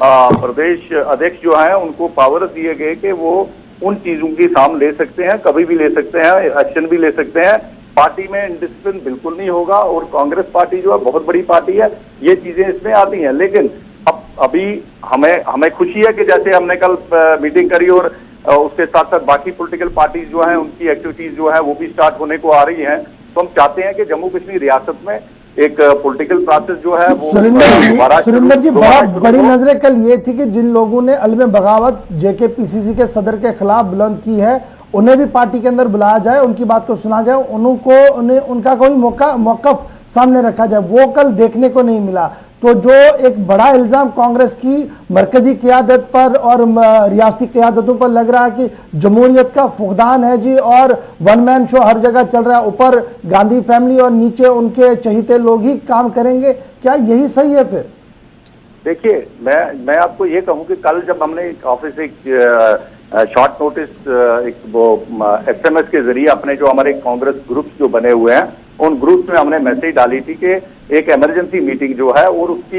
प्रदेश अध्यक्ष जो है उनको पावर दिए गए कि वो उन चीजों की साम ले सकते हैं, कभी भी ले सकते हैं, एक्शन भी ले सकते हैं। पार्टी में इनडिसिप्लिन बिल्कुल नहीं होगा और कांग्रेस पार्टी जो है बहुत बड़ी पार्टी है, ये चीजें इसमें आती हैं। लेकिन अब अभी हमें खुशी है कि जैसे हमने कल मीटिंग करी और उसके साथ साथ बाकी पॉलिटिकल पार्टीज जो हैं उनकी एक्टिविटीज जो है वो भी स्टार्ट होने को आ रही हैं। तो हम चाहते हैं कि जम्मू कश्मीर रियासत में एक पॉलिटिकल प्रोसेस जो है वो सुरेंद्र जी बहुत बड़ी नजरें कल ये थी कि जिन लोगों ने अलम बगावत JKPCC के सदर के खिलाफ बुलंद की है उन्हें भी पार्टी के अंदर बुलाया जाए, उनकी बात को सुना जाए, उनका कोई मौकफ सामने रखा जाए। वो कल देखने को नहीं मिला। तो जो एक बड़ा इल्जाम कांग्रेस की मरकजी क़यादत पर और रियासती क़यादतों पर लग रहा है कि जमहूरियत का फुकदान है जी और वन मैन शो हर जगह चल रहा है, ऊपर गांधी फैमिली और नीचे उनके चहीते लोग ही काम करेंगे, क्या यही सही है? फिर देखिए, मैं आपको ये कहूं कि कल जब हमने ऑफिस से शॉर्ट नोटिस एक वो SMS के जरिए अपने जो हमारे कांग्रेस ग्रुप्स जो बने हुए हैं उन ग्रुप्स में हमने मैसेज डाली थी कि एक इमरजेंसी मीटिंग जो है और उसकी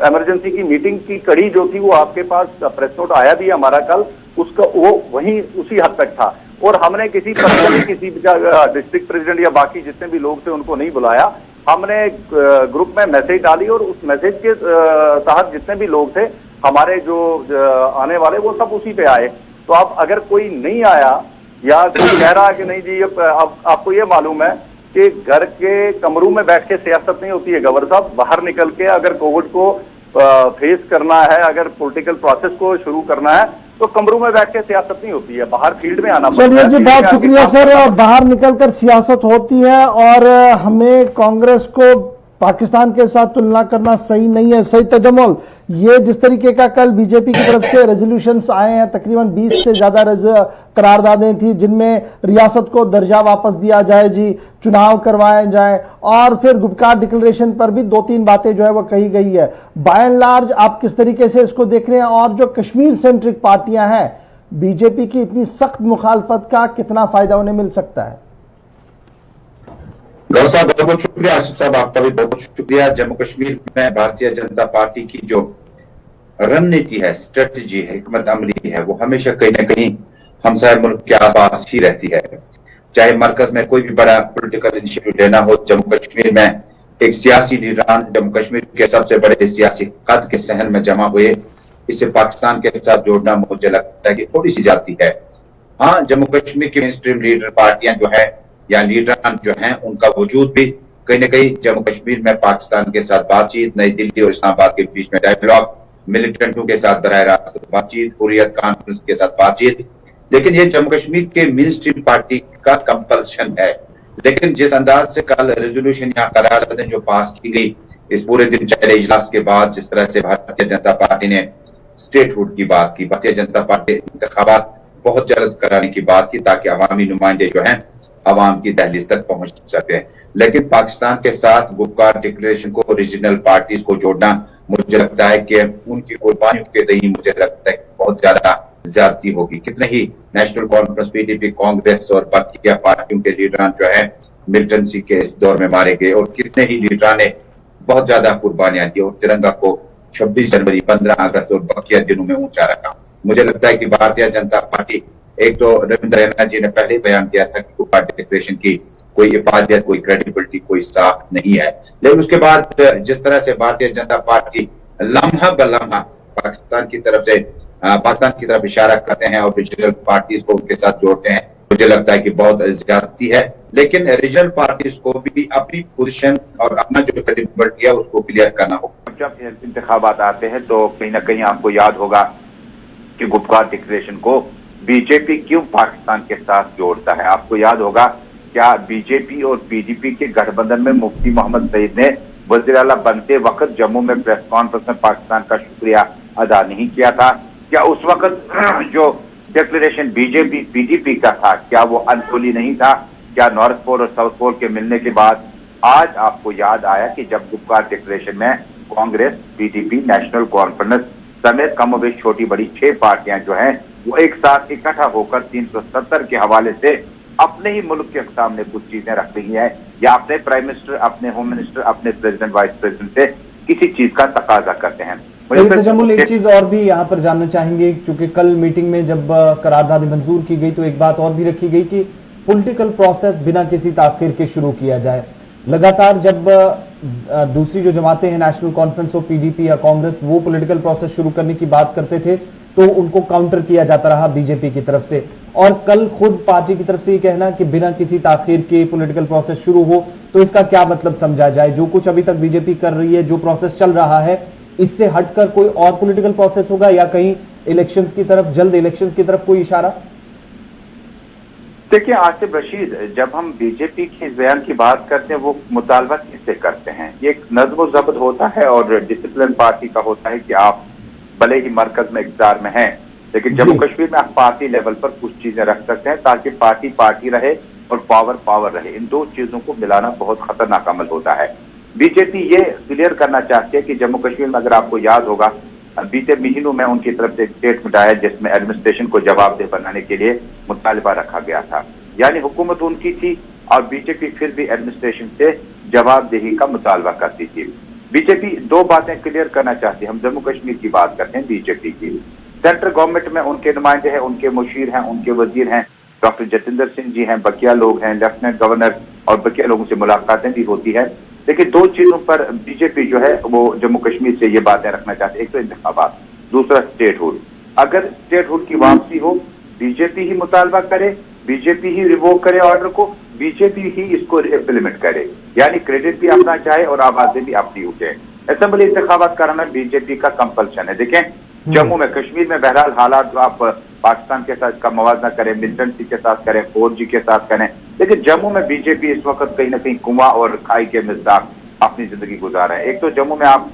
इमरजेंसी की मीटिंग की कड़ी जो थी वो आपके पास प्रेस नोट आया भी हमारा कल, उसका वो वही उसी हद तक था। और हमने किसी डिस्ट्रिक्ट प्रेसिडेंट या बाकी जितने भी लोग थे उनको नहीं बुलाया। हमने ग्रुप में मैसेज डाली और उस मैसेज के तहत जितने भी लोग थे हमारे जो आने वाले वो सब उसी पे आए। तो अब अगर कोई नहीं आया या कोई कह रहा है कि नहीं जी अब आपको ये मालूम है कि घर के कमरों में बैठ के सियासत नहीं होती है गवर साहब। बाहर निकल के अगर कोविड को फेस करना है, अगर पॉलिटिकल प्रोसेस को शुरू करना है तो कमरों में बैठ के सियासत नहीं होती है, बाहर फील्ड में आना पड़ता है। चलिए जी, बहुत शुक्रिया सर। बाहर निकलकर सियासत होती है और हमें कांग्रेस को पाकिस्तान के साथ तुलना करना सही नहीं है। सही तजम्मुल ये जिस तरीके का कल बीजेपी की तरफ से रेजोल्यूशंस आए हैं, तकरीबन 20 से ज्यादा करारदादें थी जिनमें रियासत को दर्जा वापस दिया जाए जी, चुनाव करवाए जाए और फिर गुपकार डिक्लेरेशन पर भी 2-3 बातें जो है वो कही गई है। बाय एंड लार्ज आप किस तरीके से इसको देख रहे हैं और जो कश्मीर सेंट्रिक पार्टियां हैं बीजेपी की इतनी सख्त मुखालफत का कितना फायदा उन्हें मिल सकता है? गौर साहब बहुत बहुत शुक्रिया, आसिफ साहब आपका भी बहुत बहुत शुक्रिया। जम्मू कश्मीर में भारतीय जनता पार्टी की जो रणनीति है, स्ट्रेटजी है, हिकमत अमली है, वो हमेशा कहीं ना कहीं हमसाय मुल्क के आसपास ही रहती है। चाहे मरकज में कोई भी बड़ा पॉलिटिकल इनिशिएटिव लेना हो, जम्मू कश्मीर में एक सियासी लीडरान जम्मू कश्मीर के सबसे बड़े सियासी कद के सहन में जमा हुए, इसे पाकिस्तान के साथ जोड़ना मुझे लगता है कि थोड़ी सी जाती है। हाँ, जम्मू कश्मीर की मेन स्ट्रीम लीडर पार्टियां जो है या लीडरान जो हैं उनका वजूद भी कहीं ना कहीं जम्मू कश्मीर में पाकिस्तान के साथ बातचीत, नई दिल्ली और इस्लामाबाद के बीच में डायलॉग, मिलिटेंटों के साथ बराह रास्त बातचीत, हुर्रियत कॉन्फ्रेंस के साथ बातचीत, लेकिन ये जम्मू कश्मीर के मेन स्ट्रीम पार्टी का कंपल्शन है। लेकिन जिस अंदाज से कल रेजोल्यूशन या करारदादें जो पास की गई इस पूरे दिन चले इजलास के बाद, जिस तरह से भारतीय जनता पार्टी ने स्टेटहुड की बात की, भारतीय जनता पार्टी इंतखाबात बहुत जल्द कराने की बात की ताकि अवामी नुमाइंदे जो हैं अवाम की दहलीज तक पहुंच सके। लेकिन पाकिस्तान के साथ गुपकार डिक्लेरेशन को रीजनल पार्टीज को जोड़ना मुझे लगता है कि उनकी कुर्बानियों के तहत मुझे लगता है बहुत ज्यादा ज्यादती होगी। कितने ही नेशनल कॉन्फ्रेंस, पीडीपी, कांग्रेस और बाकी पार्टियों के लीडरान जो है मिलिटेंसी के इस दौर में मारे गए और कितने ही लीडरान ने बहुत ज्यादा कुर्बानियां दी और तिरंगा को 26 जनवरी, 15 अगस्त और बकिया दिनों में ऊंचा रखा। मुझे लगता है कि भारतीय जनता पार्टी, एक तो रविंद्र रैना जी ने पहले बयान दिया था कि गुपकार डिक्लेरेशन की कोई इफादियत, कोई क्रेडिबिलिटी, कोई साख नहीं है, लेकिन उसके बाद जिस तरह से भारतीय जनता पार्टी लम्हा ब लम्हा पाकिस्तान की तरफ इशारा करते हैं और रीजनल पार्टीज को उनके साथ जोड़ते हैं, मुझे लगता है कि बहुत ज्यादती है। लेकिन रीजनल पार्टीज को भी अपनी पोजीशन और अपना जो क्रेडिबिलिटी है उसको क्लियर करना होगा। जब इंतखाबात आते हैं तो कहीं ना कहीं आपको याद होगा कि गुपकार डिक्लेरेशन को बीजेपी क्यों पाकिस्तान के साथ जोड़ता है। आपको याद होगा क्या बीजेपी और पीडीपी के गठबंधन में मुफ्ती मोहम्मद सईद ने वज़ीर आला बनते वक्त जम्मू में प्रेस कॉन्फ्रेंस में पाकिस्तान का शुक्रिया अदा नहीं किया था? क्या उस वक्त जो डिक्लेरेशन बीजेपी पीडीपी का था क्या वो अनसुली नहीं था? क्या नॉर्थ पोल और साउथ पोल के मिलने के बाद आज आपको याद आया कि जब गुपकार डिक्लेरेशन में कांग्रेस, पीडीपी, नेशनल कॉन्फ्रेंस समेत कमोबेश छोटी बड़ी 6 पार्टियां जो हैं वो एक साथ इकट्ठा होकर 370 के हवाले से अपने ही मुल्क के सामने कुछ चीजें रख रही है या अपने प्राइम मिनिस्टर, अपने होम मिनिस्टर, अपने प्रेसिडेंट, वाइस प्रेसिडेंट से किसी चीज का तकाजा करते हैं। तजम्मुल, एक चीज और भी यहाँ पर जानना चाहेंगे, क्योंकि कल मीटिंग में जब करारदाद मंजूर की गई तो एक बात और भी रखी गई कि पॉलिटिकल प्रोसेस बिना किसी ताखिर के शुरू किया जाए। लगातार जब दूसरी जो जमातें हैं, नेशनल कॉन्फ्रेंस और पीडीपी या कांग्रेस, वो पॉलिटिकल प्रोसेस शुरू करने की बात करते थे तो उनको काउंटर किया जाता रहा बीजेपी की तरफ से, और कल खुद पार्टी की तरफ से ये कहना कि बिना किसी ताखिर के पॉलिटिकल प्रोसेस शुरू हो, तो इसका क्या मतलब समझा जाए? जो कुछ अभी तक बीजेपी कर रही है, जो प्रोसेस चल रहा है, इससे हटकर कोई और पॉलिटिकल प्रोसेस होगा या कहीं इलेक्शंस की तरफ, जल्द इलेक्शंस की तरफ कोई इशारा? देखिए आसिफ रशीद, जब हम बीजेपी के इस बयान की बात करते हैं वो मुतालबा किससे करते हैं? ये एक नज़्म ज़ब्त होता है और डिसिप्लिन पार्टी का होता है कि आप भले ही मरकज में इक़्तिदार में हैं लेकिन जम्मू कश्मीर में आप पार्टी लेवल पर कुछ चीजें रख सकते हैं ताकि पार्टी पार्टी रहे और पावर रहे। इन दो चीजों को मिलाना बहुत खतरनाक अमल होता है। बीजेपी ये क्लियर करना चाहती है कि जम्मू कश्मीर में, अगर आपको याद होगा, बीते महीनों में उनकी तरफ से एक स्टेटमेंट आया जिसमें एडमिनिस्ट्रेशन को जवाबदेह बनाने के लिए मुतालिबा रखा गया था, यानी हुकूमत उनकी थी और बीजेपी फिर भी एडमिनिस्ट्रेशन से जवाबदेही का मुतालबा करती थी। बीजेपी दो बातें क्लियर करना चाहती है। हम जम्मू कश्मीर की बात करते हैं बीजेपी की, सेंट्रल गवर्नमेंट में उनके नुमाइंदे हैं, उनके मुशीर हैं, उनके वजीर हैं, डॉक्टर जतिंदर सिंह जी हैं, बकिया लोग हैं, लेफ्टिनेंट गवर्नर और बकिया लोगों से मुलाकातें भी होती है। लेकिन दो चीजों पर बीजेपी जो है वो जम्मू कश्मीर से ये बातें रखना चाहते हैं, एक तो इंतखाबात, दूसरा स्टेटहुड। अगर स्टेटहुड की वापसी हो, बीजेपी ही मुतालबा करे, बीजेपी ही रिवोक करे ऑर्डर को, बीजेपी ही इसको इम्प्लीमेंट करे, यानी क्रेडिट भी अपना चाहे और आवाजें भी अपनी उठे। असेंबली इंतखाबात कराना बीजेपी का कंपल्शन है। देखें जम्मू में, कश्मीर में बहरहाल हालात आप पाकिस्तान के साथ का मवाजना करें, मिलिटेंसी के साथ करें, 4G के साथ करें, लेकिन जम्मू में बीजेपी इस वक्त कहीं ना कहीं कुआं और खाई के मिज़दाक अपनी जिंदगी गुजार रहे हैं। एक तो जम्मू में आप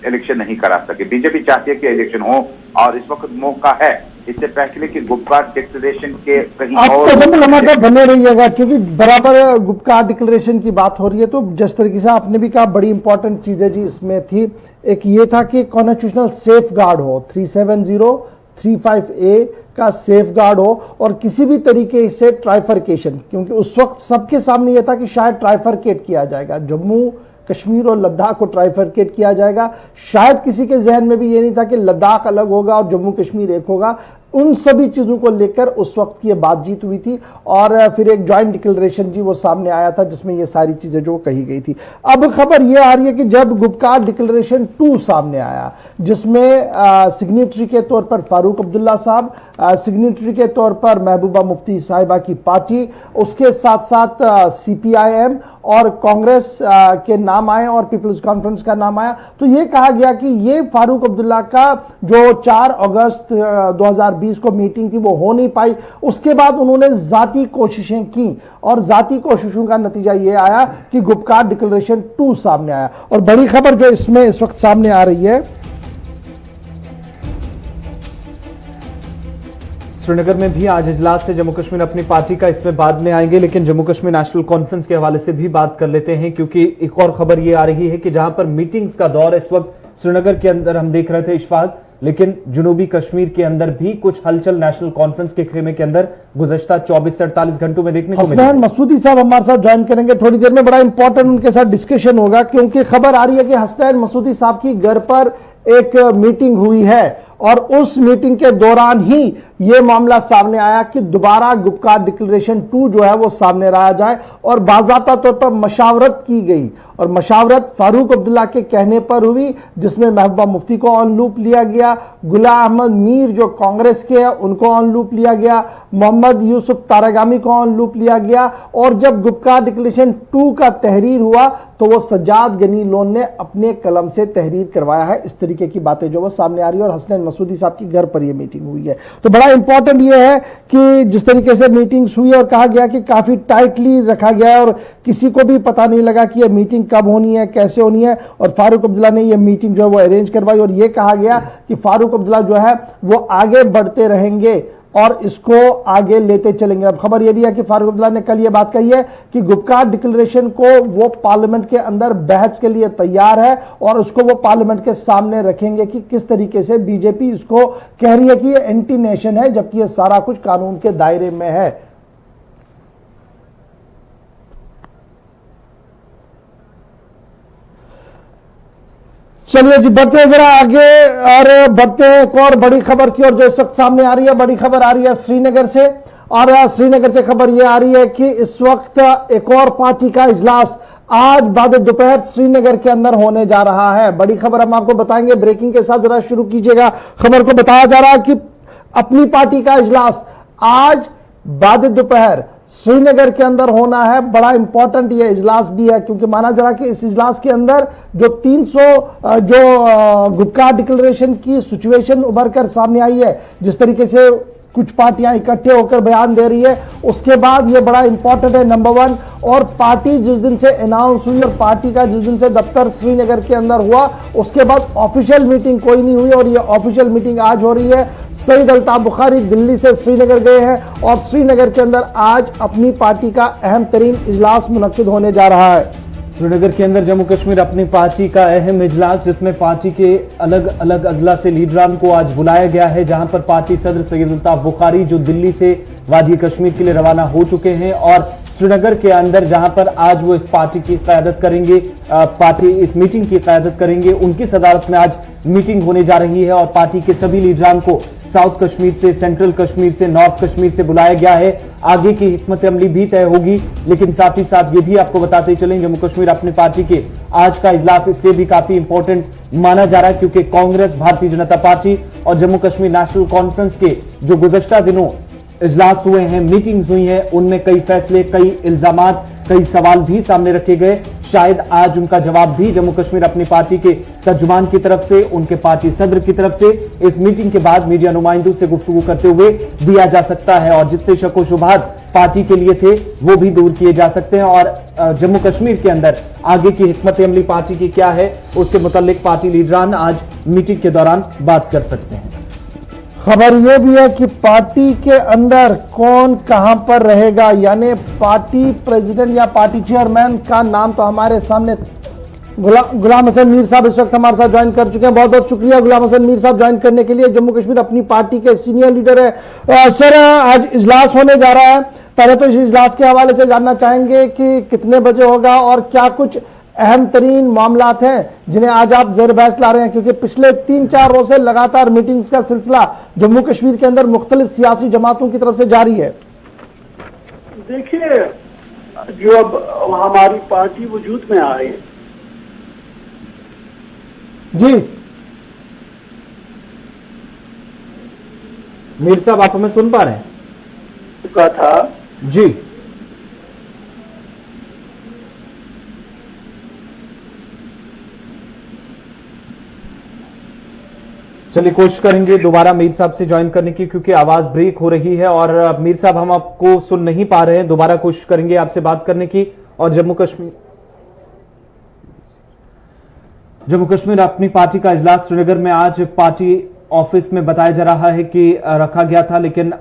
इलेक्शन नहीं करा सके, बीजेपी चाहती है कि इलेक्शन हो और इस वक्त मौका है इससे पहले कि गुपकार डिक्लेरेशन के कहीं आप और तो हमारे साथ बने रहिएगा क्योंकि बराबर गुपकार डिक्लेरेशन की बात हो रही है। तो जिस तरीके से आपने भी कहा, बड़ी इंपॉर्टेंट चीजें जी इसमें थी। एक ये था कि कॉन्स्टिट्यूशनल सेफ गार्ड हो, 37035A का सेफ गार्ड हो और किसी भी तरीके से ट्राइफरकेशन, क्योंकि उस वक्त सबके सामने यह था कि शायद ट्राइफरकेट किया जाएगा, जम्मू कश्मीर और लद्दाख को ट्राइफरकेट किया जाएगा। शायद किसी के जहन में भी ये नहीं था कि लद्दाख अलग होगा और जम्मू कश्मीर एक होगा। उन सभी चीजों को लेकर उस वक्त ये बातचीत हुई थी और फिर एक जॉइंट डिक्लेरेशन जी वो सामने आया था जिसमें ये सारी चीजें जो कही गई थी। अब खबर ये आ रही है कि जब गुपकार डिक्लेरेशन 2 सामने आया, जिसमें सिग्नेटरी के तौर पर फारूक अब्दुल्ला साहब, सिग्नेटरी के तौर पर महबूबा मुफ्ती साहिबा की पार्टी, उसके साथ साथ CPIM और कांग्रेस के नाम आए और पीपल्स कॉन्फ्रेंस का नाम आया, तो ये कहा गया कि ये फारूक अब्दुल्ला का जो 4 अगस्त 2020 को मीटिंग थी वो हो नहीं पाई। उसके बाद उन्होंने जाती कोशिशें की और जाती कोशिशों का नतीजा ये आया कि गुपकार डिक्लेरेशन 2 सामने आया। और बड़ी खबर जो इसमें इस वक्त सामने आ रही है, श्रीनगर में भी आज इजलास है जम्मू कश्मीर अपनी पार्टी का, इसमें बाद में आएंगे, लेकिन जम्मू कश्मीर नेशनल कॉन्फ्रेंस के हवाले से भी बात कर लेते हैं क्योंकि एक और खबर ये आ रही है कि जहां पर मीटिंग्स का दौर इस वक्त श्रीनगर के अंदर हम देख रहे थे इशफाक, लेकिन जुनूबी कश्मीर के अंदर भी कुछ हलचल नेशनल कॉन्फ्रेंस के खेमे के अंदर गुज़श्ता 24 से 48 घंटों में देखने को मिली। हसनैन मसूदी साहब हमारे साथ ज्वाइन करेंगे थोड़ी देर में, बड़ा इंपॉर्टेंट उनके साथ डिस्कशन होगा क्योंकि खबर आ रही है कि हसनैन मसूदी साहब की घर पर एक मीटिंग हुई है और उस मीटिंग के दौरान ही यह मामला सामने आया कि दोबारा गुपकार डिक्लेरेशन 2 जो है वो सामने लाया जाए और बाज़ाब्ता तौर पर मशावरत की गई और मशावरत फारूक अब्दुल्ला के कहने पर हुई, जिसमें महबूबा मुफ्ती को ऑन लूप लिया गया, गुलाम अहमद मीर जो कांग्रेस के हैं उनको ऑन लूप लिया गया, मोहम्मद यूसुफ तारागामी को ऑन लूप लिया गया और जब गुपकार डिक्लेरेशन 2 का तहरीर हुआ तो वो सज्जाद गनी लोन ने अपने कलम से तहरीर करवाया है। इस तरीके की बातें जो वो सामने आ रही है और हसनैन मसूदी साहब की घर पर यह मीटिंग हुई है। तो बड़ा इंपॉर्टेंट यह है कि जिस तरीके से मीटिंग्स हुई और कहा गया कि काफी टाइटली रखा गया और किसी को भी पता नहीं लगा कि यह मीटिंग कब होनी है, कैसे होनी है, और फारूक अब्दुल्ला ने यह मीटिंग जो है वो अरेंज करवाई और यह कहा गया कि फारूक अब्दुल्ला जो है वो आगे बढ़ते रहेंगे और इसको आगे लेते चलेंगे। अब खबर यह भी है कि फारूक अब्दुल्ला ने कल यह बात कही है कि गुपकार डिक्लेरेशन को वो पार्लियामेंट के अंदर बहस के लिए तैयार है और उसको वो पार्लियामेंट के सामने रखेंगे कि किस तरीके से बीजेपी इसको कह रही है कि ये एंटी नेशन है जबकि ये सारा कुछ कानून के दायरे में है। चलिए जी बढ़ते हैं जरा आगे और बढ़ते हैं एक और बड़ी खबर की और जो इस वक्त सामने आ रही है। बड़ी खबर आ रही है श्रीनगर से और श्रीनगर से खबर यह आ रही है कि इस वक्त एक और पार्टी का इजलास आज बाद दोपहर श्रीनगर के अंदर होने जा रहा है। बड़ी खबर हम आपको बताएंगे, ब्रेकिंग के साथ जरा शुरू कीजिएगा। खबर को बताया जा रहा है कि अपनी पार्टी का इजलास आज बाद दोपहर श्रीनगर के अंदर होना है। बड़ा इंपॉर्टेंट ये इजलास भी है क्योंकि माना जा रहा है कि इस इजलास के अंदर जो 300 जो गुपकार डिक्लेरेशन की सिचुएशन उभर कर सामने आई है, जिस तरीके से कुछ पार्टियां इकट्ठे होकर बयान दे रही है, उसके बाद ये बड़ा इंपॉर्टेंट है नंबर 1। और पार्टी जिस दिन से अनाउंस हुई और पार्टी का जिस दिन से दफ्तर श्रीनगर के अंदर हुआ उसके बाद ऑफिशियल मीटिंग कोई नहीं हुई और ये ऑफिशियल मीटिंग आज हो रही है। सईद अल्ताफ बुखारी दिल्ली से श्रीनगर गए हैं और श्रीनगर के अंदर आज अपनी पार्टी का अहम तरीन इजलास मुनक्किद होने जा रहा है। श्रीनगर के अंदर जम्मू कश्मीर अपनी पार्टी का अहम इजलास जिसमें पार्टी के अलग अलग अजला से लीडरान को आज बुलाया गया है, जहां पर पार्टी सदर सईद अल्ताफ बुखारी जो दिल्ली से वादी कश्मीर के लिए रवाना हो चुके हैं और श्रीनगर के अंदर जहां पर आज वो इस पार्टी की क़यादत करेंगे, पार्टी इस मीटिंग की क़यादत करेंगे, उनकी सदारत में आज मीटिंग होने जा रही है और पार्टी के सभी लीडरान को साउथ कश्मीर से, सेंट्रल कश्मीर से, नॉर्थ कश्मीर से बुलाया गया है। आगे की हिकमत अमली भी तय होगी, लेकिन साथ ही साथ ये भी आपको बताते चलें जम्मू कश्मीर अपनी पार्टी के आज का इजलास इसलिए भी काफी इंपॉर्टेंट माना जा रहा है क्योंकि कांग्रेस, भारतीय जनता पार्टी और जम्मू कश्मीर नेशनल कॉन्फ्रेंस के जो गुज़श्ता दिनों इजलास हुए हैं, मीटिंग्स हुई हैं, उनमें कई फैसले, कई इल्जामात, कई सवाल भी सामने रखे गए। शायद आज उनका जवाब भी जम्मू कश्मीर अपनी पार्टी के तर्जुमान की तरफ से, उनके पार्टी सदर की तरफ से इस मीटिंग के बाद मीडिया नुमाइंदों से गुफ्तगू करते हुए दिया जा सकता है और जितने शक व शुबहात पार्टी के लिए थे वो भी दूर किए जा सकते हैं और जम्मू कश्मीर के अंदर आगे की हिकमत अमली पार्टी की क्या है उसके मुतालिक पार्टी लीडरान आज मीटिंग के दौरान बात कर सकते हैं। खबर यह भी है कि पार्टी के अंदर कौन कहां पर रहेगा, यानी पार्टी प्रेसिडेंट या पार्टी चेयरमैन का नाम तो हमारे सामने गुलाम हसन मीर साहब इस वक्त हमारे साथ ज्वाइन कर चुके हैं। बहुत बहुत शुक्रिया गुलाम हसन मीर साहब ज्वाइन करने के लिए। जम्मू कश्मीर अपनी पार्टी के सीनियर लीडर है। सर आज इजलास होने जा रहा है, पहले तो इस इजलास के हवाले से जानना चाहेंगे कि कितने बजे होगा और क्या कुछ अहम तरीन मामलात हैं जिन्हें आज आप ज़ेर बहस ला रहे हैं, क्योंकि पिछले 3-4 रोज से लगातार मीटिंग्स का सिलसिला जम्मू कश्मीर के अंदर मुख्तलिफ सियासी जमातों की तरफ से जारी है। देखिए, जो अब हमारी पार्टी वजूद में आई जी मीर साहब आप हमें सुन पा रहे हैं? चुका था जी चलिए कोशिश करेंगे दोबारा मीर साहब से ज्वाइन करने की क्योंकि आवाज ब्रेक हो रही है और मीर साहब हम आपको सुन नहीं पा रहे हैं। दोबारा कोशिश करेंगे आपसे बात करने की। और जम्मू कश्मीर अपनी पार्टी का इजलास श्रीनगर में आज पार्टी ऑफिस में बताया जा रहा है कि रखा गया था, लेकिन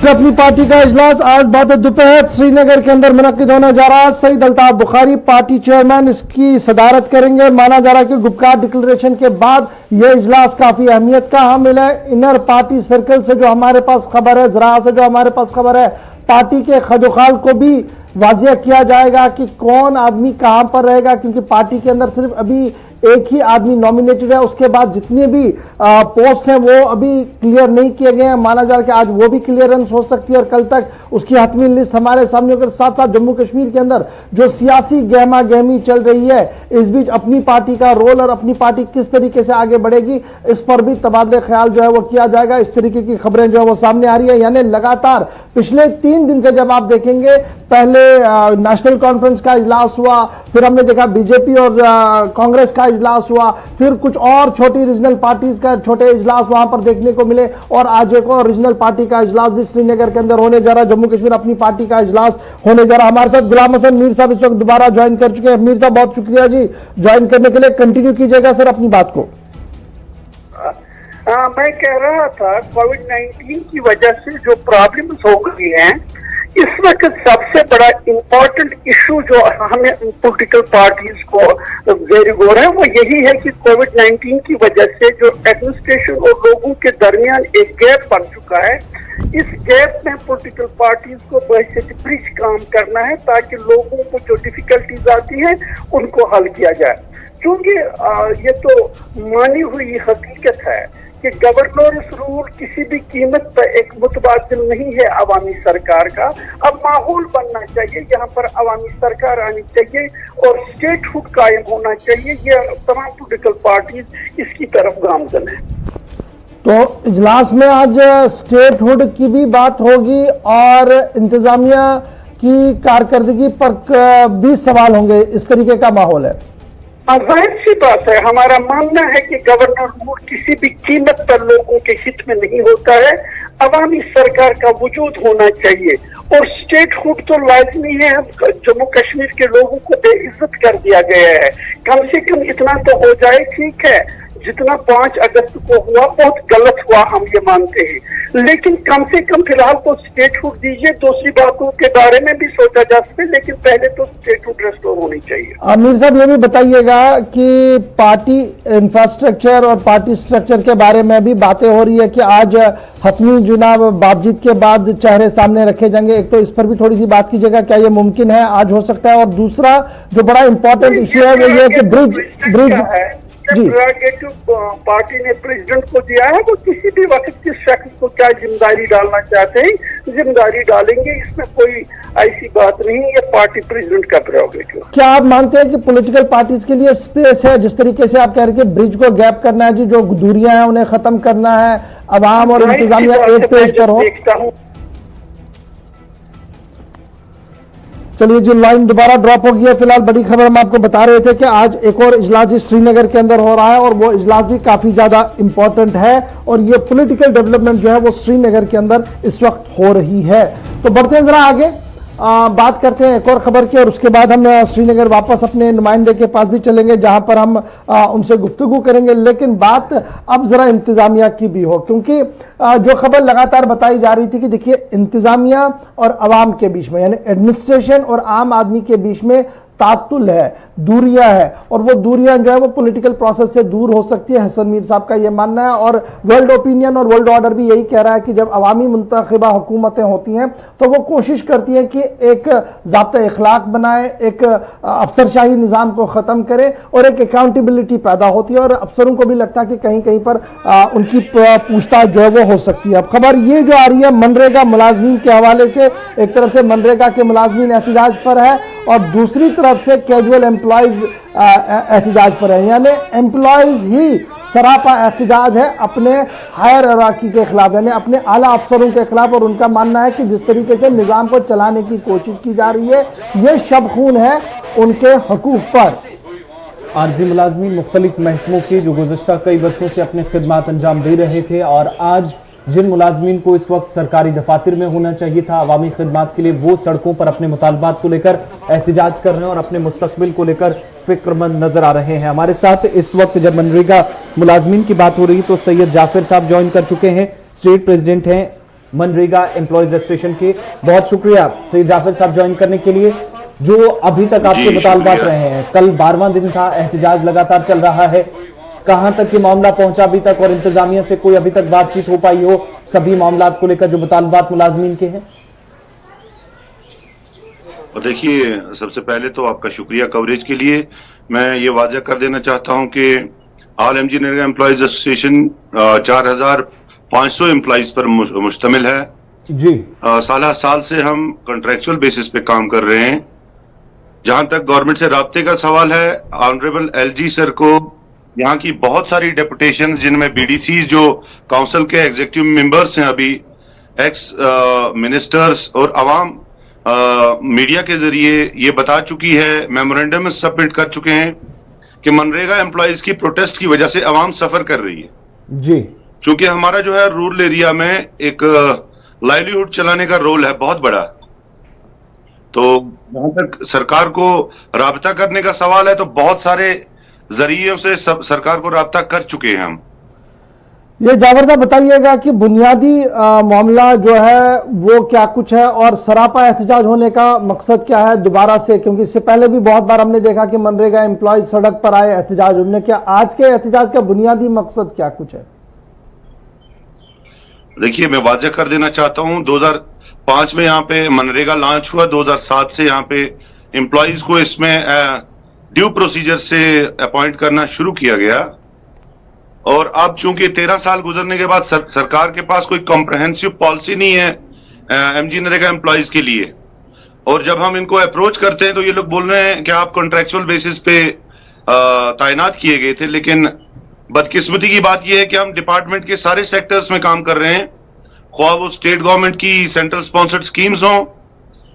राष्ट्र अपनी पार्टी का इजलास आज बाद दोपहर श्रीनगर के अंदर मुनक्किद होने जा रहा है। सईद अल्ताफ बुखारी पार्टी चेयरमैन इसकी सदारत करेंगे। माना जा रहा है कि गुपकार डिक्लेरेशन के बाद यह इजलास काफी अहमियत का हामिल है। इनर पार्टी सर्कल से जो हमारे पास खबर है, जरा से जो हमारे पास खबर है, पार्टी के खदोखाल को भी वाजिया किया जाएगा कि कौन आदमी कहां पर रहेगा, क्योंकि पार्टी के अंदर सिर्फ अभी एक ही आदमी नॉमिनेटेड है। उसके बाद जितने भी पोस्ट हैं वो अभी क्लियर नहीं किए गए हैं। माना जा रहा है कि आज वो भी क्लियरेंस हो सकती है और कल तक उसकी हतमी लिस्ट हमारे सामने होकर। साथ साथ जम्मू कश्मीर के अंदर जो सियासी गहमा गहमी चल रही है, इस बीच अपनी पार्टी का रोल और अपनी पार्टी किस तरीके से आगे बढ़ेगी, इस पर भी तबादले ख्याल जो है वो किया जाएगा। इस तरीके की खबरें जो है वो सामने आ रही है। यानी लगातार पिछले 3 दिन से जब आप देखेंगे, पहले नेशनल कॉन्फ्रेंस का इजलास हुआ, फिर हमने देखा बीजेपी और कांग्रेस का इजलास हुआ, फिर कुछ और छोटी रीजनल पार्टीज का छोटे इजलास वहां पर देखने को मिले, और आज एक और रीजनल पार्टी का इजलास भी श्रीनगर के अंदर होने जा रहा है। जम्मू कश्मीर अपनी पार्टी का इजलास होने जा रहा है। हमारे साथ गुलाम हसन मीर साहब इस वक्त दोबारा ज्वाइन कर चुके हैं। मीर साहब बहुत शुक्रिया जी ज्वाइन करने के लिए। कंटिन्यू कीजिएगा सर अपनी बात को। मैं कह रहा था कोविड-19 की वजह से जो प्रॉब्लम्स हो गई हैं, इस वक्त सबसे बड़ा इम्पोर्टेंट इशू जो हमें पॉलिटिकल पार्टीज को घेरे हो रहा है वो यही है कि कोविड-19 की वजह से जो एडमिनिस्ट्रेशन और लोगों के दरमियान एक गैप बन चुका है, इस गैप में पॉलिटिकल पार्टीज को बहैसियत ब्रिज काम करना है ताकि लोगों को जो डिफिकल्टीज आती हैं उनको हल किया जाए। क्योंकि ये तो मानी हुई हकीकत है कि गवर्नर्स रूल किसी भी कीमत पर एक मुतबादिल नहीं है अवामी सरकार का। अब माहौल बनना चाहिए, यहाँ पर अवामी सरकार आनी चाहिए और स्टेटहुड कायम होना चाहिए। ये तमाम पॉलिटिकल पार्टीज इसकी तरफ गामजन है। तो इजलास में आज स्टेटहुड की भी बात होगी और इंतजामिया की कारकर्दगी पर भी सवाल होंगे, इस तरीके का माहौल है। जाहिर सी बात है, हमारा मानना है कि गवर्नर रूल किसी भी कीमत पर लोगों के हित में नहीं होता है। अवामी सरकार का वजूद होना चाहिए और स्टेटहुड तो लाजमी है। जम्मू कश्मीर के लोगों को बेइज्जत कर दिया गया है, कम से कम इतना तो हो जाए। ठीक है, जितना 5 अगस्त को हुआ बहुत गलत हुआ, हम ये मानते हैं, लेकिन कम से कम फिलहाल तो स्टेटहुड दीजिए। दूसरी बातों के बारे में भी सोचा जा सकता है, लेकिन पहले तो स्टेटहुड रेस्टोर होनी चाहिए। आमिर साहब ये भी बताइएगा कि पार्टी इंफ्रास्ट्रक्चर और पार्टी स्ट्रक्चर के बारे में भी बातें हो रही है कि आज हतमी चुनाव बातचीत के बाद चेहरे सामने रखे जाएंगे। एक तो इस पर भी थोड़ी सी बात कीजिएगा, क्या ये मुमकिन है, आज हो सकता है? और दूसरा जो बड़ा इंपॉर्टेंट इश्यू है वो ये है कि ब्रिज प्रेरोगेटिव पार्टी ने प्रेसिडेंट को दिया है, वो किसी भी वक्त किस शख्स को क्या जिम्मेदारी डालना चाहते हैं जिम्मेदारी डालेंगे। इसमें कोई ऐसी बात नहीं है, ये पार्टी प्रेसिडेंट का प्रेरोगेटिव। क्या आप मानते हैं कि पॉलिटिकल पार्टीज के लिए स्पेस है, जिस तरीके से आप कह रहे हैं कि ब्रिज को गैप करना है, जी जो दूरियां हैं उन्हें खत्म करना है, अवाम और इंतजामिया एक पेज पर हो? चलिए जी, लाइन दोबारा ड्रॉप हो गई है। फिलहाल बड़ी खबर हम आपको बता रहे थे कि आज एक और इजलास जी श्रीनगर के अंदर हो रहा है और वो इजलास भी काफी ज्यादा इंपॉर्टेंट है और ये पॉलिटिकल डेवलपमेंट जो है वो श्रीनगर के अंदर इस वक्त हो रही है। तो बढ़ते हैं जरा आगे, बात करते हैं एक और खबर की और उसके बाद हम श्रीनगर वापस अपने नुमाइंदे के पास भी चलेंगे जहां पर हम उनसे गुफ्तगू करेंगे। लेकिन बात अब जरा इंतजामिया की भी हो, क्योंकि जो खबर लगातार बताई जा रही थी कि देखिए इंतजामिया और अवाम के बीच में, यानी एडमिनिस्ट्रेशन और आम आदमी के बीच में तातुल है, दूरियां है, और वो दूरियां जो है वो पॉलिटिकल प्रोसेस से दूर हो सकती है। हसन मीर साहब का ये मानना है और वर्ल्ड ओपिनियन और वर्ल्ड ऑर्डर भी यही कह रहा है कि जब अवामी मुंतखबा हुकूमतें होती हैं तो वो कोशिश करती हैं कि एक ज़ाब्ता इखलाक बनाए, एक अफसरशाही निज़ाम को ख़त्म करे और एक अकाउंटेबिलिटी पैदा होती है और अफसरों को भी लगता है कि कहीं कहीं पर उनकी पूछताछ जो है वो हो सकती है। अब खबर ये जो आ रही है मनरेगा मुलाजमीन के हवाले से, एक तरफ से मनरेगा के मुलाजमीन एहतिजाज पर है और दूसरी तरफ से कैजुअल एम्प्लॉयज एहतिजाज पर है, यानी एम्प्लॉयज ही सरापा एहतिजाज है अपने हायर हिरार्की के खिलाफ, यानी अपने आला अफसरों के खिलाफ। और उनका मानना है कि जिस तरीके से निज़ाम को चलाने की कोशिश की जा रही है ये शबखून है उनके हकूक पर। आर्जी मुलाजमीन मुख्तलिफ महकमों के जो गुज़श्ता कई वर्षों से अपने खिदमात अंजाम दे रहे थे और आज जिन मुलाजमीन को इस वक्त सरकारी दफातर में होना चाहिए था अवामी खिदमात के लिए, वो सड़कों पर अपने मुतालबात को लेकर एहतिजाज कर रहे हैं और अपने मुस्तकबिल को लेकर फिक्रमंद नजर आ रहे हैं। हमारे साथ इस वक्त जब मनरेगा मुलाजमीन की बात हो रही तो सैयद जाफिर साहब ज्वाइन कर चुके हैं, स्टेट प्रेसिडेंट हैं मनरेगा एम्प्लॉयज एसोसिएशन के। बहुत शुक्रिया सईद जाफर साहब ज्वाइन करने के लिए, जो अभी तक आपसे मुतालबात रहे हैं। कल 12वां दिन था, एहतजाज लगातार चल रहा है। कहां तक ये मामला पहुंचा अभी तक, और इंतजामिया से कोई अभी तक बातचीत हो पाई हो सभी मामला को लेकर जो मुतालबात मुलाजमीन के हैं? देखिए, सबसे पहले तो आपका शुक्रिया कवरेज के लिए। मैं ये वाज़ह कर देना चाहता हूं कि all MG NREGA employees association 4500 employees पर मुश्तमिल है जी। साल से हम कॉन्ट्रेक्चुअल बेसिस पे काम कर रहे हैं। जहां तक गवर्नमेंट से राब्ते का सवाल है, ऑनरेबल एलजी सर को यहाँ की बहुत सारी डेपुटेशन, जिनमें बीडीसी जो काउंसिल के एग्जीक्यूटिव मेंबर्स हैं, अभी एक्स मिनिस्टर्स और अवाम मीडिया के जरिए ये बता चुकी है, मेमोरेंडम में सबमिट कर चुके हैं कि मनरेगा एम्प्लॉयज की प्रोटेस्ट की वजह से अवाम सफर कर रही है जी। चूंकि हमारा जो है रूरल एरिया में एक लाइवलीहुड चलाने का रोल है बहुत बड़ा, तो जहां तक सरकार को राब्ता करने का सवाल है तो बहुत सारे जरिए से सरकार को राब्ता कर चुके हैं हम। ये जावर साहब बताइएगा कि बुनियादी मामला जो है वो क्या कुछ है, और सरापा एहतजाज होने का मकसद क्या है दोबारा से, क्योंकि इससे पहले भी बहुत बार हमने देखा कि मनरेगा एम्प्लॉयज सड़क पर आए एहतजाज उनने क्या, आज के एहतजाज का बुनियादी मकसद क्या कुछ है? देखिए, मैं वाज़ह कर देना चाहता हूं, 2005 में यहाँ पे मनरेगा लॉन्च हुआ, 2007 से यहाँ पे एम्प्लॉयज को इसमें ड्यू प्रोसीजर से अपॉइंट करना शुरू किया गया, और अब चूंकि 13 साल गुजरने के बाद सरकार के पास कोई कॉम्प्रहेंसिव पॉलिसी नहीं है एमजी नरेगा एम्प्लॉयज के लिए, और जब हम इनको अप्रोच करते हैं तो ये लोग बोल रहे हैं कि आप कॉन्ट्रेक्चुअल बेसिस पे तैनात किए गए थे। लेकिन बदकिस्मती की बात यह है कि हम डिपार्टमेंट के सारे सेक्टर्स में काम कर रहे हैं, ख्वाह वो स्टेट गवर्नमेंट की सेंट्रल स्पॉन्सर्ड स्कीम्स हों,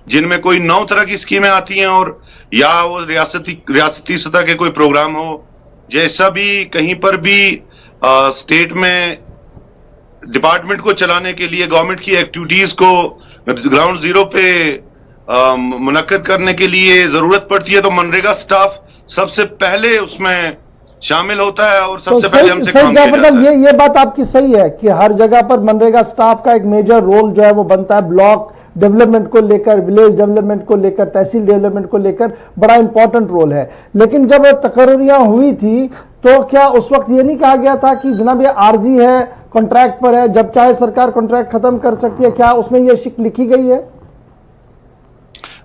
जिनमें कोई 9 तरह की स्कीमें आती हैं, और या वो रियासती सतह के कोई प्रोग्राम हो, जैसा भी कहीं पर भी स्टेट में डिपार्टमेंट को चलाने के लिए गवर्नमेंट की एक्टिविटीज को ग्राउंड जीरो पे मुनक्कद करने के लिए जरूरत पड़ती है, तो मनरेगा स्टाफ सबसे पहले उसमें शामिल होता है और सबसे पहले हमसे काम किया जाता है। ये बात आपकी सही है कि हर जगह पर मनरेगा स्टाफ का एक मेजर रोल जो है वो बनता है, ब्लॉक डेवलपमेंट को लेकर, विलेज डेवलपमेंट को लेकर, तहसील डेवलपमेंट को लेकर बड़ा इंपॉर्टेंट रोल है। लेकिन जब तकरीरियां हुई थी तो क्या उस वक्त ये नहीं कहा गया था कि जनाब ये आरजी है, कॉन्ट्रैक्ट पर है, जब चाहे सरकार कॉन्ट्रैक्ट खत्म कर सकती है? क्या उसमें ये शिक लिखी गई है?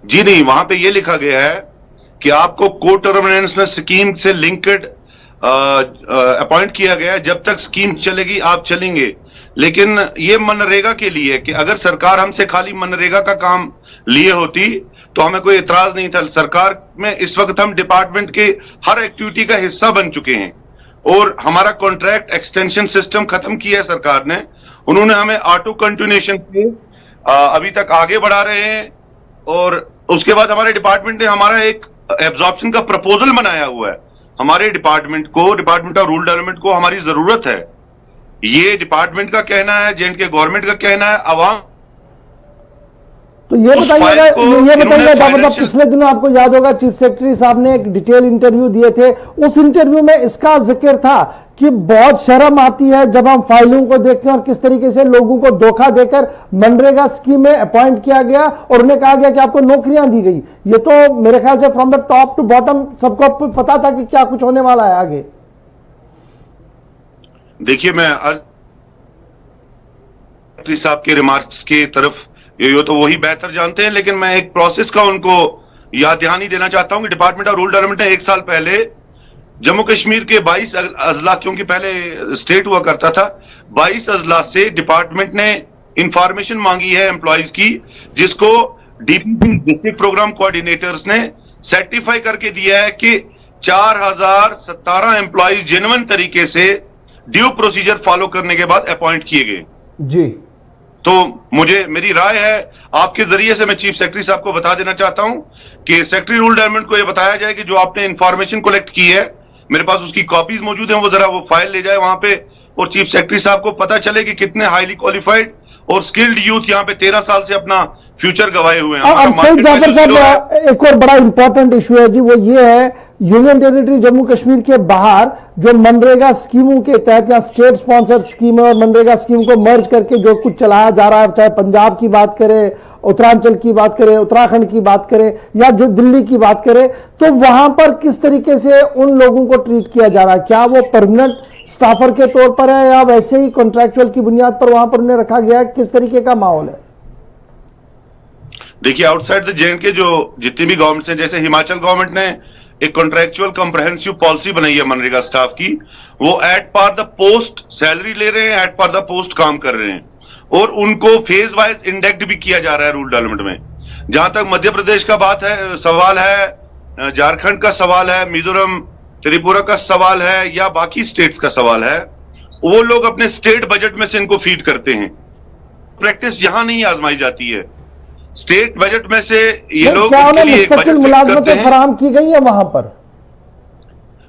जी नहीं, वहां पे ये लिखा गया है कि आपको को टर्मिनेंस में स्कीम से लिंक्ड अपॉइंट किया गया है, जब तक स्कीम चलेगी आप चलेंगे। लेकिन ये मनरेगा के लिए है कि अगर सरकार हमसे खाली मनरेगा का काम लिए होती तो हमें कोई इतराज नहीं था। सरकार में इस वक्त हम डिपार्टमेंट के हर एक्टिविटी का हिस्सा बन चुके हैं, और हमारा कॉन्ट्रैक्ट एक्सटेंशन सिस्टम खत्म किया है सरकार ने। उन्होंने हमें ऑटो कंटिन्यूएशन से अभी तक आगे बढ़ा रहे हैं, और उसके बाद हमारे डिपार्टमेंट ने हमारा एक एब्जॉर्प्शन का प्रपोजल बनाया हुआ है। हमारे डिपार्टमेंट को, डिपार्टमेंट ऑफ रूरल डेवलपमेंट को हमारी जरूरत है। ये डिपार्टमेंट का कहना है, जेएंडके गवर्नमेंट का कहना है, अवाम। तो ये बताइएगा जाफर साहब, पिछले दिनों आपको याद होगा चीफ सेक्रेटरी साहब ने एक डिटेल इंटरव्यू दिए थे। उस इंटरव्यू में इसका जिक्र था कि बहुत शर्म आती है जब हम फाइलों को देखते हैं और किस तरीके से लोगों को धोखा देकर मनरेगा स्कीम में अपॉइंट किया गया और उन्हें कहा गया कि आपको नौकरियां दी गई। ये तो मेरे ख्याल से from the top to bottom सबको पता था कि क्या कुछ होने वाला है आगे। देखिए, मैं साहब के रिमार्क्स की तरफ ये तो वही बेहतर जानते हैं, लेकिन मैं एक प्रोसेस का उनको याद दहानी देना चाहता हूं कि डिपार्टमेंट ऑफ रूरल डेवलपमेंट ने 1 साल पहले जम्मू कश्मीर के 22 अजला, क्योंकि पहले स्टेट हुआ करता था, 22 अजला से डिपार्टमेंट ने इंफॉर्मेशन मांगी है एम्प्लॉयज की, जिसको डीपीपी डिस्ट्रिक्ट प्रोग्राम कोऑर्डिनेटर्स ने सर्टिफाई करके दिया है कि 4017 एम्प्लॉयज जेन्युइन तरीके से ड्यू प्रोसीजर फॉलो करने के बाद अपॉइंट किए गए। जी, तो मेरी राय है, आपके जरिए से मैं चीफ सेक्रेटरी साहब को बता देना चाहता हूं कि सेक्रेटरी रूरल डेवलपमेंट को यह बताया जाए कि जो आपने इंफॉर्मेशन कलेक्ट की है, मेरे पास उसकी कॉपीज मौजूद हैं, वो जरा वो फाइल ले जाए वहां पे, और चीफ सेक्रेटरी साहब को पता चले कि कितने हाईली क्वालिफाइड और स्किल्ड यूथ यहाँ पे 13 साल से अपना फ्यूचर गंवाए हुए हैं। अब सईद जाफर साहब, एक और बड़ा इंपॉर्टेंट इशू है जी, वो ये है यूनियन टेरिटरी जम्मू कश्मीर के बाहर जो मनरेगा स्कीमों के तहत या स्टेट स्पॉन्सर्ड स्कीम और मनरेगा स्कीम को मर्ज करके जो कुछ चलाया जा रहा है, चाहे पंजाब की बात करें, उत्तरांचल की बात करें, उत्तराखंड की बात करें या जो दिल्ली की बात करें, तो वहां पर किस तरीके से उन लोगों को ट्रीट किया जा रहा है? क्या वो परमानेंट स्टाफर के तौर पर है या वैसे ही कॉन्ट्रैक्चुअल की बुनियाद पर वहां पर उन्हें रखा गया है? किस तरीके का माहौल है? देखिए, आउटसाइड द जेएंडके जो जितनी भी गवर्नमेंट है, जैसे हिमाचल गवर्नमेंट ने एक कॉन्ट्रैक्चुअल कॉम्प्रहेंसिव पॉलिसी बनाई है मनरेगा स्टाफ की, वो at par the post salary ले रहे हैं, एट पार द पोस्ट काम कर रहे हैं और उनको फेज वाइज इंडेक्ट भी किया जा रहा है रूल डेवलपमेंट में। जहां तक मध्य प्रदेश का सवाल है, झारखंड का सवाल है, मिजोरम त्रिपुरा का सवाल है या बाकी स्टेट्स का सवाल है, वो लोग अपने स्टेट बजट में से इनको फीड करते हैं। प्रैक्टिस यहां नहीं आजमाई जाती है, स्टेट बजट में से ये लोग इनके लिए एक बजट फिक्स करते हैं। फराहम की गई है वहां पर?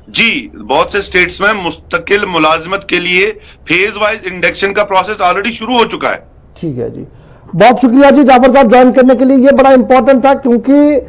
जी, बहुत से स्टेट्स में मुस्तकिल मुलाजमत के लिए फेज वाइज इंडेक्शन का प्रोसेस ऑलरेडी शुरू हो चुका है। ठीक है जी, बहुत शुक्रिया जी जाफर साहब ज्वाइन करने के लिए। ये बड़ा इंपॉर्टेंट था क्योंकि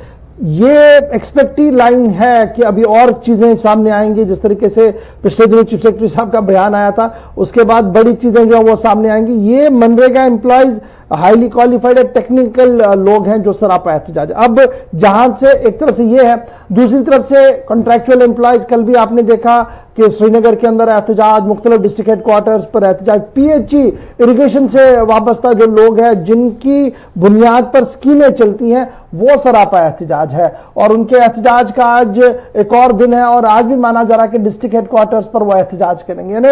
ये एक्सपेक्टी लाइन है कि अभी और चीजें सामने आएंगी। जिस तरीके से पिछले दिनों चीफ सेक्रेटरी साहब का बयान आया था, उसके बाद बड़ी चीजें जो है वो सामने आएंगी। ये MNREGA employees highly qualified technical लोग हैं जो सरापा एहतजाज। अब जहां से एक तरफ से ये है, दूसरी तरफ से कॉन्ट्रैक्चुअल एम्प्लॉयज, कल भी आपने देखा कि श्रीनगर के अंदर एहतजाज, मुख्तलिफ डिस्ट्रिक्ट हेडक्वार्टर्स पर एहतजाज, पीएचई इरिगेशन से वाबस्ता जो लोग हैं जिनकी बुनियाद पर स्कीमें चलती हैं, वो सरापा एहतजाज है और उनके एहतजाज का आज एक और दिन है और आज भी माना जा रहा है कि डिस्ट्रिक्ट हेडक्वार्टर्स पर वो एहतजाज करेंगे। यानी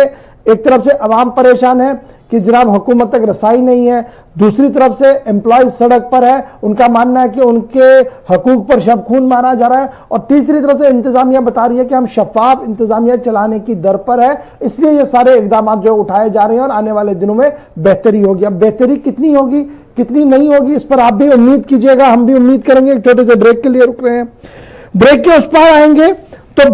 एक तरफ से अवाम परेशान है कि जनाब हुकूमत तक रसाई नहीं है, दूसरी तरफ से एम्प्लॉयज सड़क पर है, उनका मानना है कि उनके हकूक पर शब खून मारा जा रहा है, और तीसरी तरफ से इंतजामिया बता रही है कि हम शफाफ इंतजामिया चलाने की दर पर है, इसलिए ये सारे इकदाम जो उठाए जा रहे हैं और आने वाले दिनों में बेहतरी होगी। अब बेहतरी कितनी होगी कितनी नहीं होगी, इस पर आप भी उम्मीद कीजिएगा, हम भी उम्मीद करेंगे। एक छोटे से ब्रेक के लिए रुक रहे हैं, ब्रेक के उस पार आएंगे